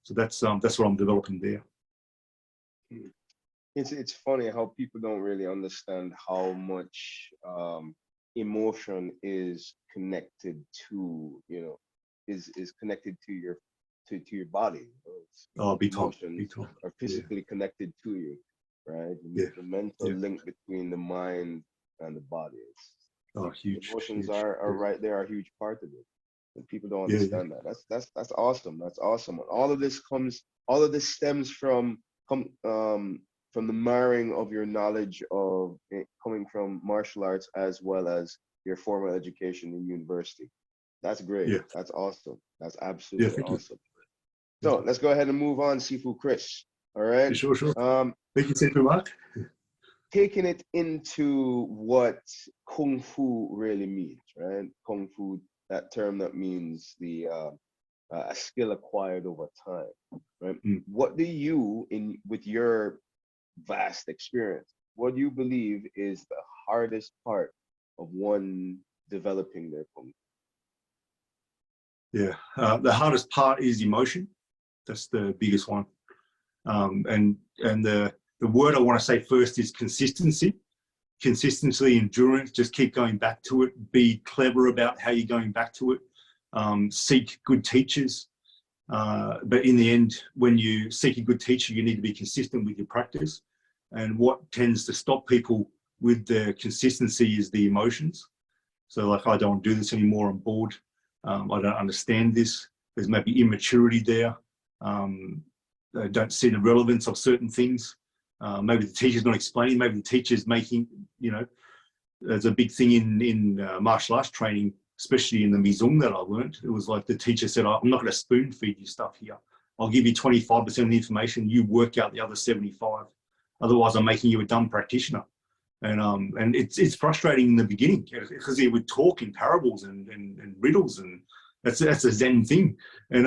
So that's what I'm developing there. It's funny how people don't really understand how much emotion is connected to, you know, is connected to your body. Emotions are physically connected to you, right? The mental link between the mind and the body. Huge. Emotions huge. are right there, are a huge part of it. And people don't understand that. That's awesome. That's awesome. All of this stems from the marrying of your knowledge of it coming from martial arts as well as your formal education in university. That's great. Yeah. That's awesome. That's absolutely awesome. So let's go ahead and move on, Sifu Chris. All right. Sure. Thank you, Sifu Mark. Taking it into what Kung Fu really means, right? Kung Fu, that term that means a skill acquired over time, right? What do you, with your vast experience, what do you believe is the hardest part of one developing their Kung Fu? Yeah, the hardest part is emotion. That's the biggest one. And the word I want to say first is consistency. Consistency, endurance, just keep going back to it. Be clever about how you're going back to it. Seek good teachers. But in the end, when you seek a good teacher, you need to be consistent with your practice. And what tends to stop people with their consistency is the emotions. So like, I don't do this anymore, I'm bored. I don't understand this. There's maybe immaturity there. They don't see the relevance of certain things. Maybe the teacher's not explaining, maybe the teacher's making, you know, there's a big thing in martial arts training, especially in the Mizung that I learned. It was like the teacher said, I'm not going to spoon feed you stuff here. I'll give you 25% of the information, you work out the other 75. Otherwise, I'm making you a dumb practitioner. And it's frustrating in the beginning because he would talk in parables and riddles, and that's a Zen thing. And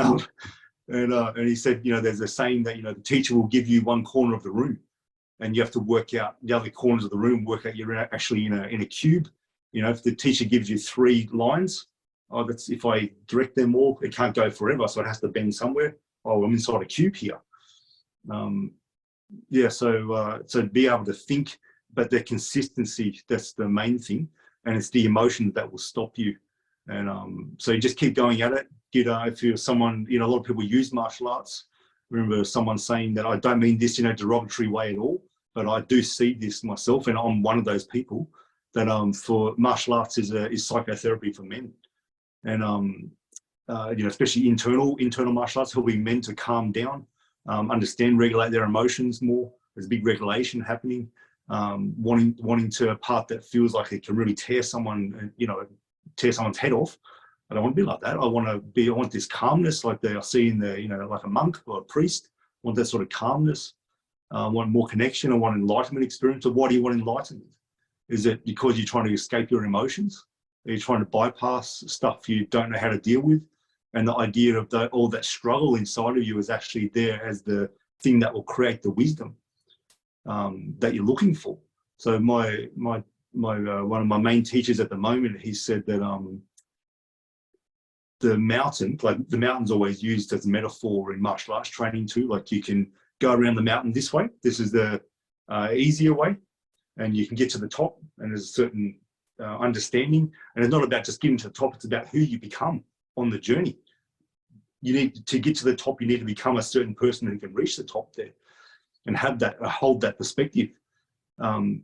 he said, you know, there's a saying that, you know, the teacher will give you one corner of the room, and you have to work out the other corners of the room, work out you're actually in a cube. You know, if the teacher gives you 3 lines, oh, that's, if I direct them all, it can't go forever, so it has to bend somewhere. Oh, I'm inside a cube here. Yeah, so be able to think, but the consistency, that's the main thing, and it's the emotion that will stop you. And so you just keep going at it. If you're someone, you know, a lot of people use martial arts. I remember someone saying that, I don't mean this in a derogatory way at all, but I do see this myself, and I'm one of those people that for martial arts is psychotherapy for men. And you know, especially internal martial arts, helping men to calm down, understand, regulate their emotions more. There's a big regulation happening. Wanting to a part that feels like it can really tear someone, you know, tear someone's head off. I don't want to be like that. I want this calmness, like I see in the, you know, like a monk or a priest. I want that sort of calmness. I want more connection. I want enlightenment experience. So why do you want enlightenment? Is it because you're trying to escape your emotions? Are you trying to bypass stuff you don't know how to deal with? And the idea of all that struggle inside of you is actually there as the thing that will create the wisdom that you're looking for. So one of my main teachers at the moment, he said that the mountain, like the mountain's always used as a metaphor in martial arts training too. Like you can go around the mountain this way. This is the easier way, and you can get to the top, and there's a certain understanding. And it's not about just getting to the top, it's about who you become on the journey. You need to get to the top, you need to become a certain person who can reach the top there and have that, hold that perspective.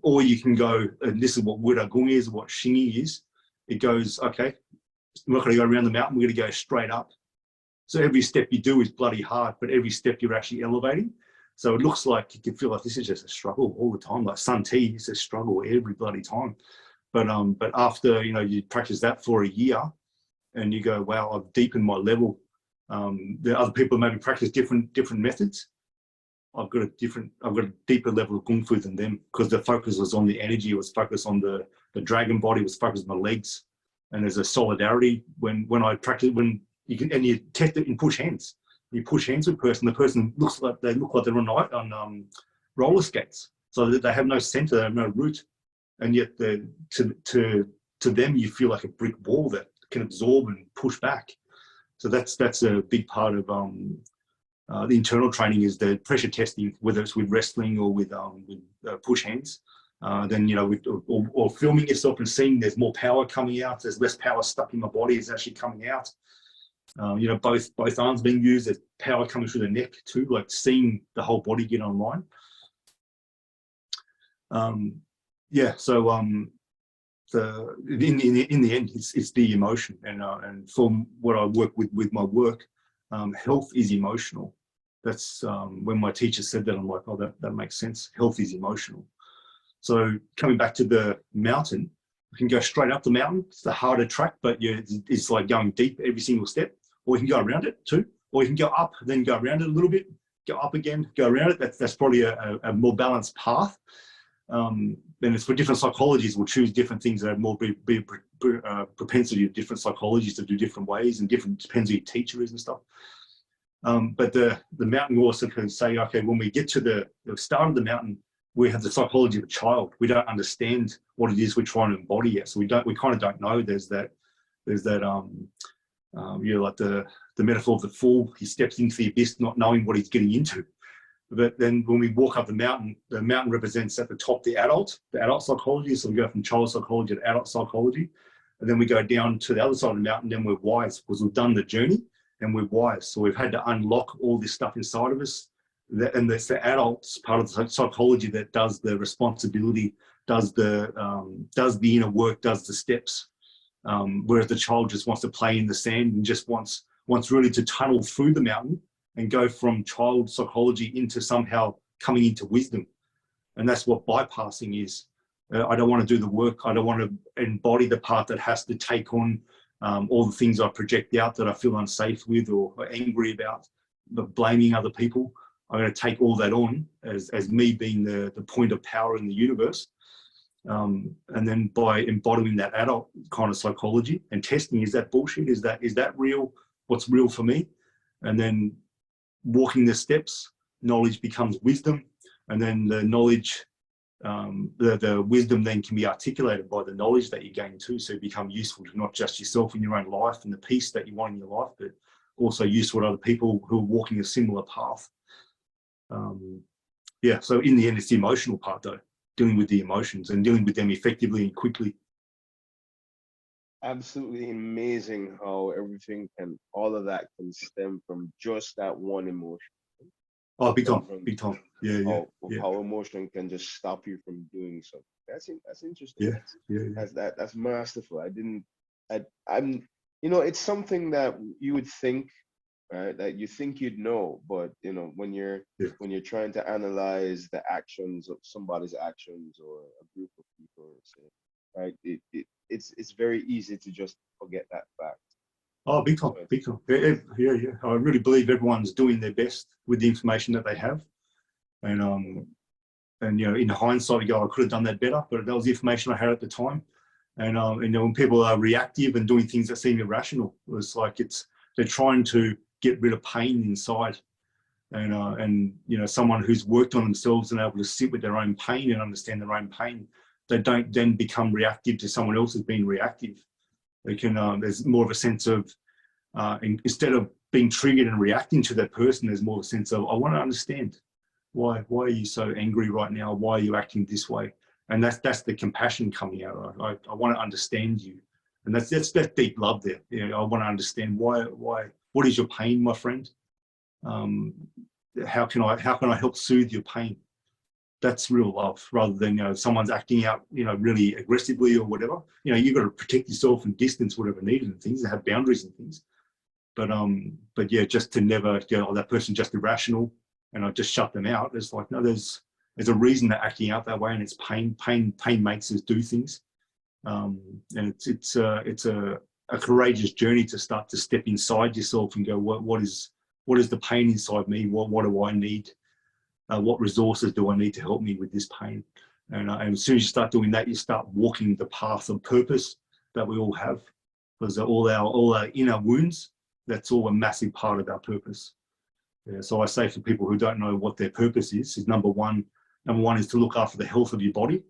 Or you can go, and this is what Wu Dao Gong is, what Xing Yi is. It goes, okay, we're not going to go around the mountain, we're going to go straight up. So every step you do is bloody hard, but every step you're actually elevating. So it looks like you can feel like this is just a struggle all the time. Like Sun T is a struggle every bloody time. But after, you know, you practice that for a year and you go, wow, I've deepened my level. There are other people maybe practice different methods. I've got a deeper level of kung fu than them, because the focus was on the energy, it was focused on the dragon body, was focused on the legs. And there's a solidarity when I practice, when you can, and you test it and push hands. You push hands with a person, the person looks like they're on roller skates. So that they have no center, they have no root. And yet to them, you feel like a brick wall that can absorb and push back. So that's a big part of the internal training, is the pressure testing, whether it's with wrestling or with push hands. Then, you know, or filming yourself and seeing there's more power coming out, there's less power stuck in my body, it's actually coming out. You know, both arms being used, there's power coming through the neck too, like seeing the whole body get online. Yeah, so in the end, it's the emotion, and from what I work with my work, health is emotional. That's when my teacher said that, I'm like, oh, that makes sense. Health is emotional. So coming back to the mountain, you can go straight up the mountain. It's the harder track, but it's like going deep every single step. Or you can go around it too. Or you can go up, then go around it a little bit, go up again, go around it. That's probably a more balanced path. Then it's for different psychologies. We'll choose different things that have more propensity of different psychologies to do different ways, and different, depends who your teacher is and stuff. But the mountain also can say, okay, when we get to the start of the mountain, we have the psychology of a child. We don't understand what it is we're trying to embody yet. So we kind of don't know. There's that you know, like the metaphor of the fool. He steps into the abyss not knowing what he's getting into. But then when we walk up the mountain represents at the top the adult psychology. So we go from child psychology to adult psychology. And then we go down to the other side of the mountain, then we're wise, because we've done the journey and we're wise. So we've had to unlock all this stuff inside of us. And that's the adults part of the psychology that does the responsibility, does the inner work, does the steps. Whereas the child just wants to play in the sand and just wants really to tunnel through the mountain and go from child psychology into somehow coming into wisdom. And that's what bypassing is. I don't want to do the work. I don't want to embody the part that has to take on all the things I project out that I feel unsafe with or angry about. blaming other people. I'm going to take all that on as me being the point of power in the universe. And then by embodying that adult kind of psychology and testing, is that bullshit? Is that real? What's real for me? And then walking the steps, knowledge becomes wisdom. And then the knowledge, the wisdom then can be articulated by the knowledge that you gain too. So you become useful to not just yourself in your own life and the peace that you want in your life, but also useful to other people who are walking a similar path. Yeah, so in the end, it's the emotional part though, dealing with the emotions and dealing with them effectively and quickly. Absolutely amazing how everything all of that can stem from just that one emotion. Oh, big time, big time. Yeah. How emotion can just stop you from doing something. That's interesting. Yeah. That's masterful. I'm it's something that you would think, right, that you think you'd know, but when you're trying to analyze the actions of somebody's actions or a group of people, right, it's very easy to just forget that fact. Oh, big time, big time. Yeah. I really believe everyone's doing their best with the information that they have, and in hindsight, you go, I could have done that better, but that was the information I had at the time. And when people are reactive and doing things that seem irrational, it's like they're trying to get rid of pain inside, and someone who's worked on themselves and able to sit with their own pain and understand their own pain, they don't then become reactive to someone else who's being reactive. They can there's more of a sense of instead of being triggered and reacting to that person, there's more of a sense of, I want to understand why are you so angry right now? Why are you acting this way? And that's the compassion coming out. I want to understand you, and that's deep love there. I want to understand why. What is your pain, my friend? How can I help soothe your pain? That's real love, rather than someone's acting out really aggressively or whatever. You've got to protect yourself and distance whatever needed and things, and have boundaries and things. But yeah, just to never that person's just irrational and I just shut them out. It's like, no, there's a reason they're acting out that way, and it's pain. Pain makes us do things, and it's a courageous journey to start to step inside yourself and go, what is the pain inside me? What do I need? What resources do I need to help me with this pain? And as soon as you start doing that, you start walking the path of purpose that we all have, because all our inner wounds, that's all a massive part of our purpose. Yeah, so I say for people who don't know what their purpose is number one is to look after the health of your body.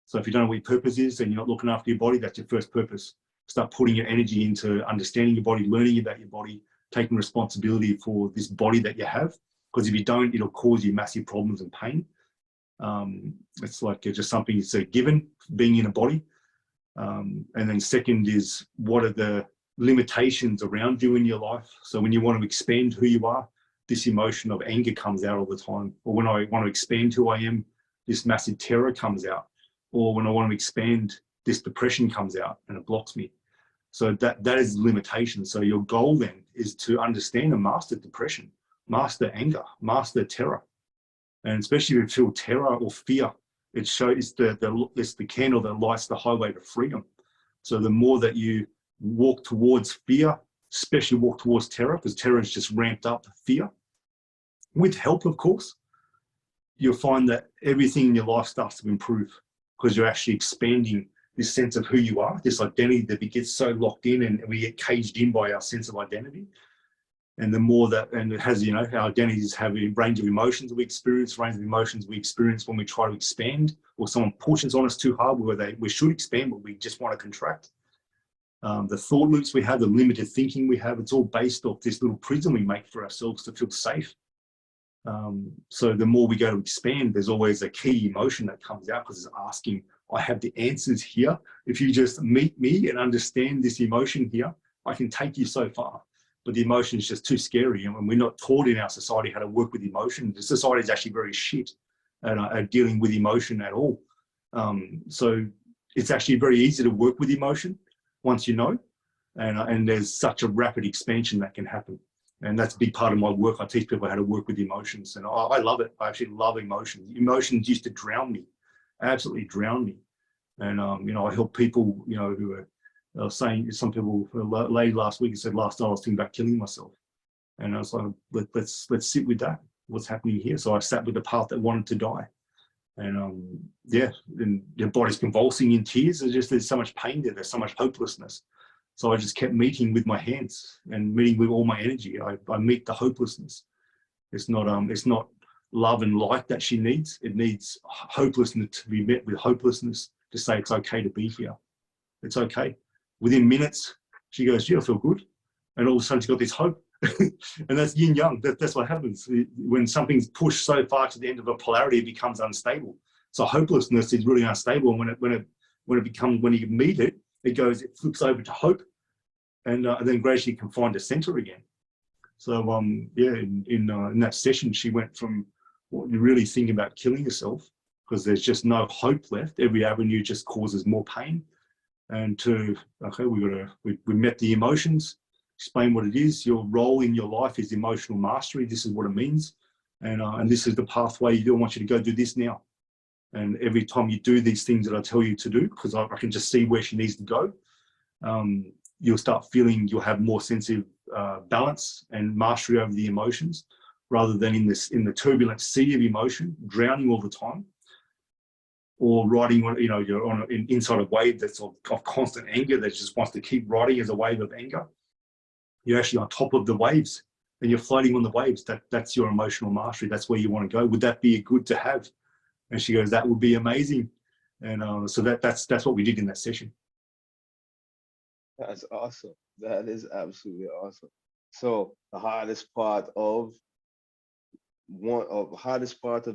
So if you don't know what your purpose is and you're not looking after your body, that's your first purpose. Start putting your energy into understanding your body, learning about your body, taking responsibility for this body that you have. Because if you don't, it'll cause you massive problems and pain. It's like it's just something it's a given, being in a body. And then second is, what are the limitations around you in your life? So when you want to expand who you are, this emotion of anger comes out all the time. Or when I want to expand who I am, this massive terror comes out. Or when I want to expand, this depression comes out and it blocks me. So that is limitation. So your goal then is to understand and master depression, master anger, master terror. And especially if you feel terror or fear, it shows it's the candle that lights the highway to freedom. So the more that you walk towards fear, especially walk towards terror, because terror is just ramped up fear, with help, of course, you'll find that everything in your life starts to improve, because you're actually expanding this sense of who you are, this identity that we get so locked in and we get caged in by our sense of identity. And the more that, and it has, our identities have a range of emotions we experience, range of emotions we experience when we try to expand, or someone pushes on us too hard where we should expand, but we just want to contract. The thought loops we have, the limited thinking we have, it's all based off this little prison we make for ourselves to feel safe. So the more we go to expand, there's always a key emotion that comes out, because it's asking, I have the answers here. If you just meet me and understand this emotion here, I can take you so far. But the emotion is just too scary. And we're not taught in our society how to work with emotion. The society is actually very shit at dealing with emotion at all. So it's actually very easy to work with emotion once you know. And there's such a rapid expansion that can happen. And that's a big part of my work. I teach people how to work with emotions. And I love it. I actually love emotions. Emotions used to drown me, absolutely drown me. And, I help people, who are saying, some people, a lady last week said, last night I was thinking about killing myself. And I was like, let's sit with that. What's happening here? So I sat with the part that wanted to die. And yeah, and your body's convulsing in tears. There's so much pain there. There's so much hopelessness. So I just kept meeting with my hands and meeting with all my energy. I meet the hopelessness. It's not love and light that she needs. It needs hopelessness to be met with hopelessness, to say it's okay to be here. It's okay. Within minutes, she goes, "Yeah, I feel good." And all of a sudden she's got this hope. And that's yin yang. That's what happens. When something's pushed so far to the end of a polarity, it becomes unstable. So hopelessness is really unstable. And when you meet it, it flips over to hope. And then gradually you can find a center again. So yeah, in that session, she went from what you're really thinking about killing yourself because there's just no hope left. Every avenue just causes more pain. And to, okay, we met the emotions, explain what it is. Your role in your life is emotional mastery. This is what it means. And this is the pathway. I want you to go do this now. And every time you do these things that I tell you to do, because I can just see where she needs to go, you'll start feeling you'll have more sense of balance and mastery over the emotions, rather than in the turbulent sea of emotion, drowning all the time, or riding on, you're on inside a wave that's of constant anger that just wants to keep riding as a wave of anger. You're actually on top of the waves and you're floating on the waves. That's your emotional mastery. That's where you want to go. Would that be good to have? And she goes, that would be amazing. And so that's what we did in that session. That's awesome. That is absolutely awesome. So the hardest part of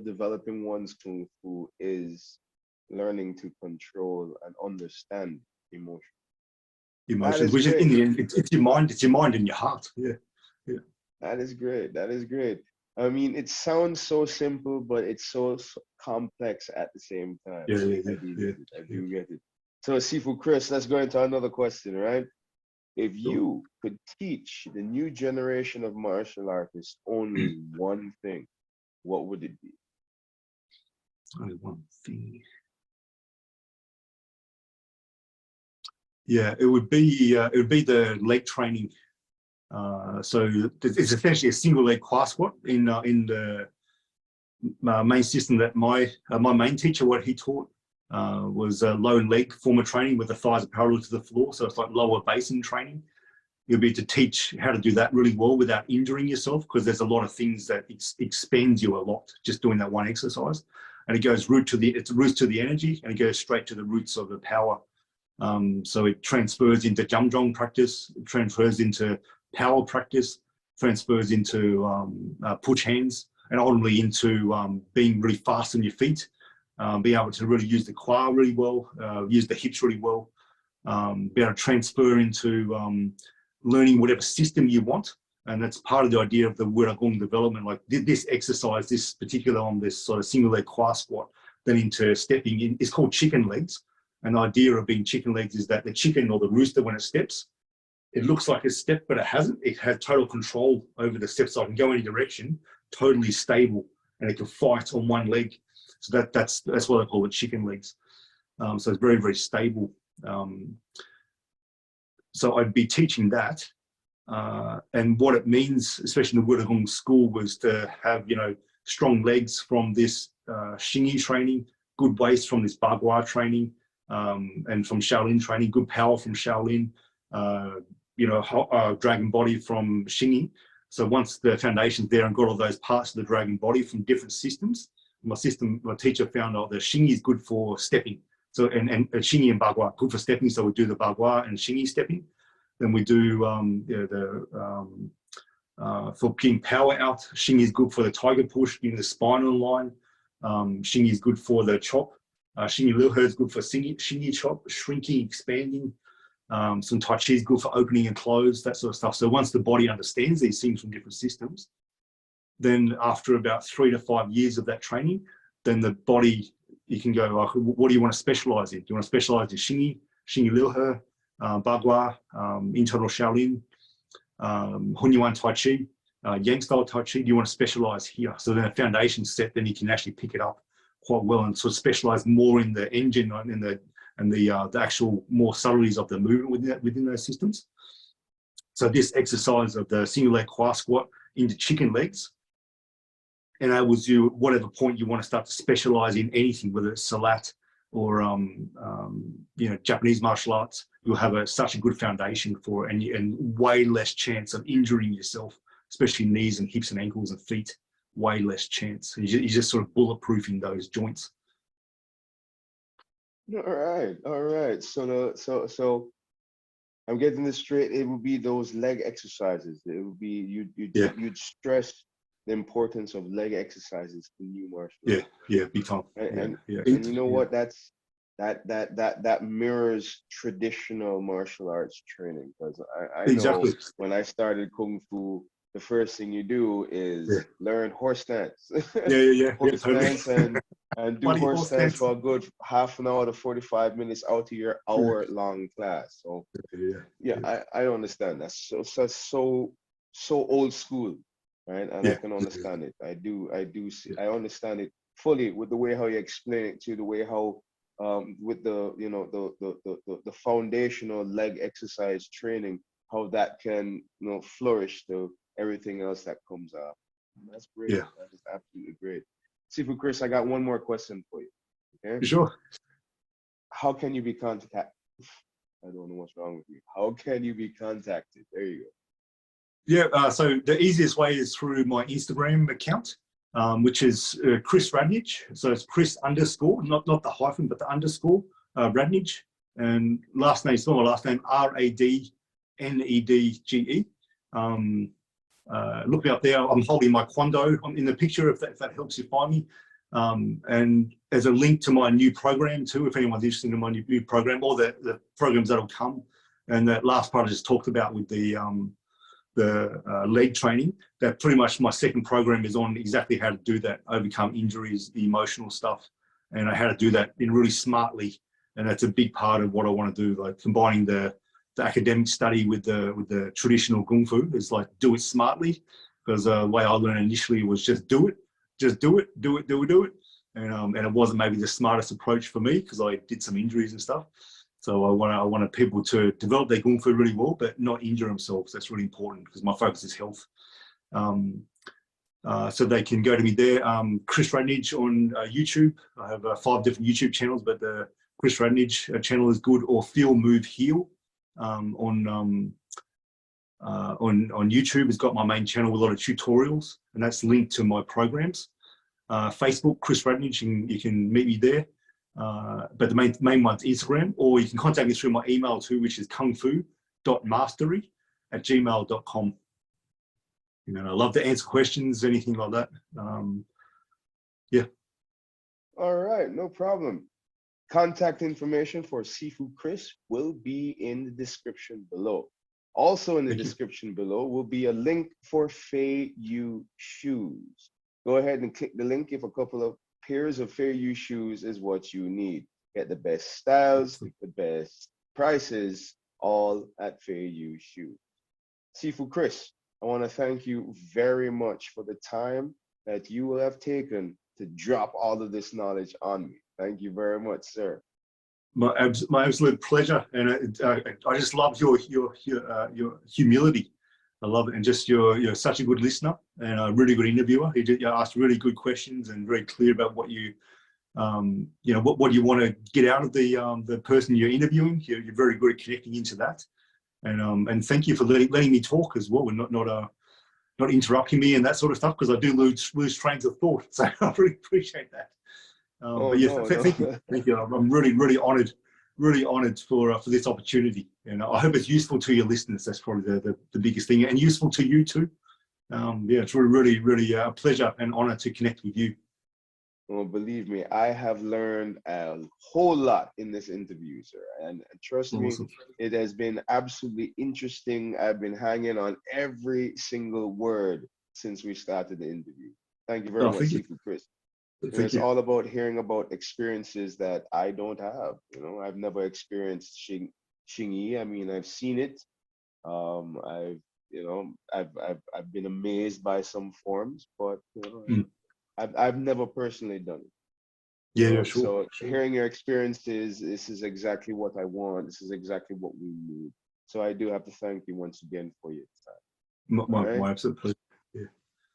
developing one's kung fu is learning to control and understand emotion. Emotions, which is in the end, it's your mind and your heart. Yeah. That is great. That is great. I mean, it sounds so simple, but it's so complex at the same time. Yeah. I do get it. So, Sifu Chris, let's go into another question, right? If you could teach the new generation of martial artists only one thing, what would it be? Only one thing. Yeah, it would be the leg training. So it's essentially a single leg quad squat in the main system that my main teacher, what he taught was low leg former training with the thighs parallel to the floor. So it's like lower basin training. You'll be to teach how to do that really well without injuring yourself, because there's a lot of things that expends you a lot just doing that one exercise. And it goes roots to the energy, and it goes straight to the roots of the power. So it transfers into jamjong practice, it transfers into power practice, transfers into push hands, and ultimately into being really fast on your feet, being able to really use the qua really well, use the hips really well, be able to transfer into learning whatever system you want. And that's part of the idea of the Wu Dao Gong development, like this exercise, this particular on this sort of single leg qua squat, then into stepping in, it's called chicken legs. And the idea of being chicken legs is that the chicken or the rooster, when it steps, it looks like a step, but it hasn't. It has total control over the steps. So it can go any direction, totally stable, and it can fight on one leg. So that's why they call it chicken legs. So it's very, very stable. So I'd be teaching that. And what it means, especially in the Wu Dao Gong school, was to have, strong legs from this Xing Yi training, good waist from this Bagua training, and from Shaolin training, good power from Shaolin, dragon body from Xing Yi. So once the foundation's there and got all those parts of the dragon body from different systems, my teacher found out that Xing Yi is good for stepping. So and Xing Yi and Bagua good for stepping. So we do the Bagua and Xing Yi stepping. Then we do for getting power out. Xing Yi is good for the tiger push, getting the spinal line. Xing Yi is good for the chop. Xing Yi Liu He is good for Xing Yi chop, shrinking, expanding. Some Tai Chi is good for opening and close, that sort of stuff. So once the body understands these things from different systems, then after about 3 to 5 years of that training, then the body, you can go, like, what do you want to specialize in? Do you want to specialize in Xing Yi Liu He, Bagua, internal Shaolin, Hunyuan Tai Chi, Yang style Tai Chi? Do you want to specialize here? So then a foundation set, then you can actually pick it up quite well and sort of specialize more in the engine and the actual more subtleties of the movement within those systems. So this exercise of the single leg quad squat into chicken legs enables you, whatever point you want to start to specialize in anything, whether it's Salat or you know, Japanese martial arts, you'll have such a good foundation for it, and way less chance of injuring yourself, especially knees and hips and ankles and feet. Way less chance. You're just sort of bulletproofing those joints. All right, all right. So I'm getting this straight. It would be those leg exercises. It would be you'd stress the importance of leg exercises in new martial arts. Yeah, big time. And yeah. And you know what? That mirrors traditional martial arts training, because I know when I started Kung Fu, the first thing you do is learn horse stance. Horse stance and do horse stance for a good half an hour to 45 minutes out of your hour-long class. So I understand. That's so old school, right? And I can understand it. I understand it fully with the way how you explain it, to the way how with the, you know, the foundational leg exercise training, how that can, you know, flourish to everything else that comes up. That's great. That is absolutely great. Sifu Chris, I got one more question for you. Okay. Sure. How can you be contacted? I don't know what's wrong with you. How can you be contacted? There you go. Yeah. So the easiest way is through my Instagram account, which is Chris Radnedge. So it's Chris _ not the hyphen, but the _ Radnedge, and last name, spell my last name, Radnedge. Look me up there. I'm holding my Kwando in the picture, if that helps you find me. And there's a link to my new program too, if anyone's interested in my new program, or the programs that'll come. And that last part I just talked about with the leg training, that pretty much my second program is on exactly how to do that, overcome injuries, the emotional stuff, and how to do that in really smartly. And that's a big part of what I want to do, like combining the academic study with the traditional Kung Fu. Is like, do it smartly, because the way I learned initially was just do it. And it wasn't maybe the smartest approach for me, because I did some injuries and stuff. So I wanted people to develop their Kung Fu really well, but not injure themselves. That's really important, because my focus is health. So they can go to me there. Chris Radnedge on YouTube. I have 5 different YouTube channels, but the Chris Radnedge channel is good, or Feel, Move, Heal on YouTube. Has got my main channel with a lot of tutorials, and that's linked to my programs. Facebook, Chris Radnedge, you can meet me there. But the main one's Instagram, or you can contact me through my email too, which is kungfu.mastery@gmail.com. You know, I love to answer questions, anything like that. Yeah. All right, no problem. Contact information for Sifu Chris will be in the description below. Also in the description below will be a link for Faye Yu shoes. Go ahead and click the link if a couple of pairs of Faye Yu shoes is what you need. Get the best styles, the best prices, all at Faye Yu shoes. Sifu Chris, I want to thank you very much for the time that you will have taken to drop all of this knowledge on me. Thank you very much, sir. My absolute pleasure, and I just love your humility. I love it, and just you're such a good listener and a really good interviewer. You asked really good questions and very clear about what you you know, what you want to get out of the person you're interviewing. You're very good at connecting into that, and thank you for letting me talk as well, and not interrupting me and that sort of stuff, because I do lose trains of thought. So I really appreciate that. But yes, thank you. I'm really honoured for this opportunity, and I hope it's useful to your listeners. That's probably the biggest thing, and useful to you too. Yeah, it's really a pleasure and honour to connect with you. Well, believe me, I have learned a whole lot in this interview, sir. And trust me, it has been absolutely interesting. I've been hanging on every single word since we started the interview. Thank you very much, Sifu Chris. It's all about hearing about experiences that I don't have. You know, I've never experienced Xing Yi. I mean, I've seen it. I've been amazed by some forms, but you know, I've never personally done it. Yeah, sure. So hearing your experiences, this is exactly what I want. This is exactly what we need. So I do have to thank you once again for your time. My absolute pleasure. Yeah.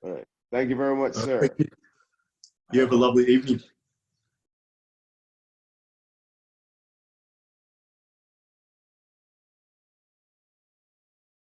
All right. Thank you very much, sir. You have a lovely evening.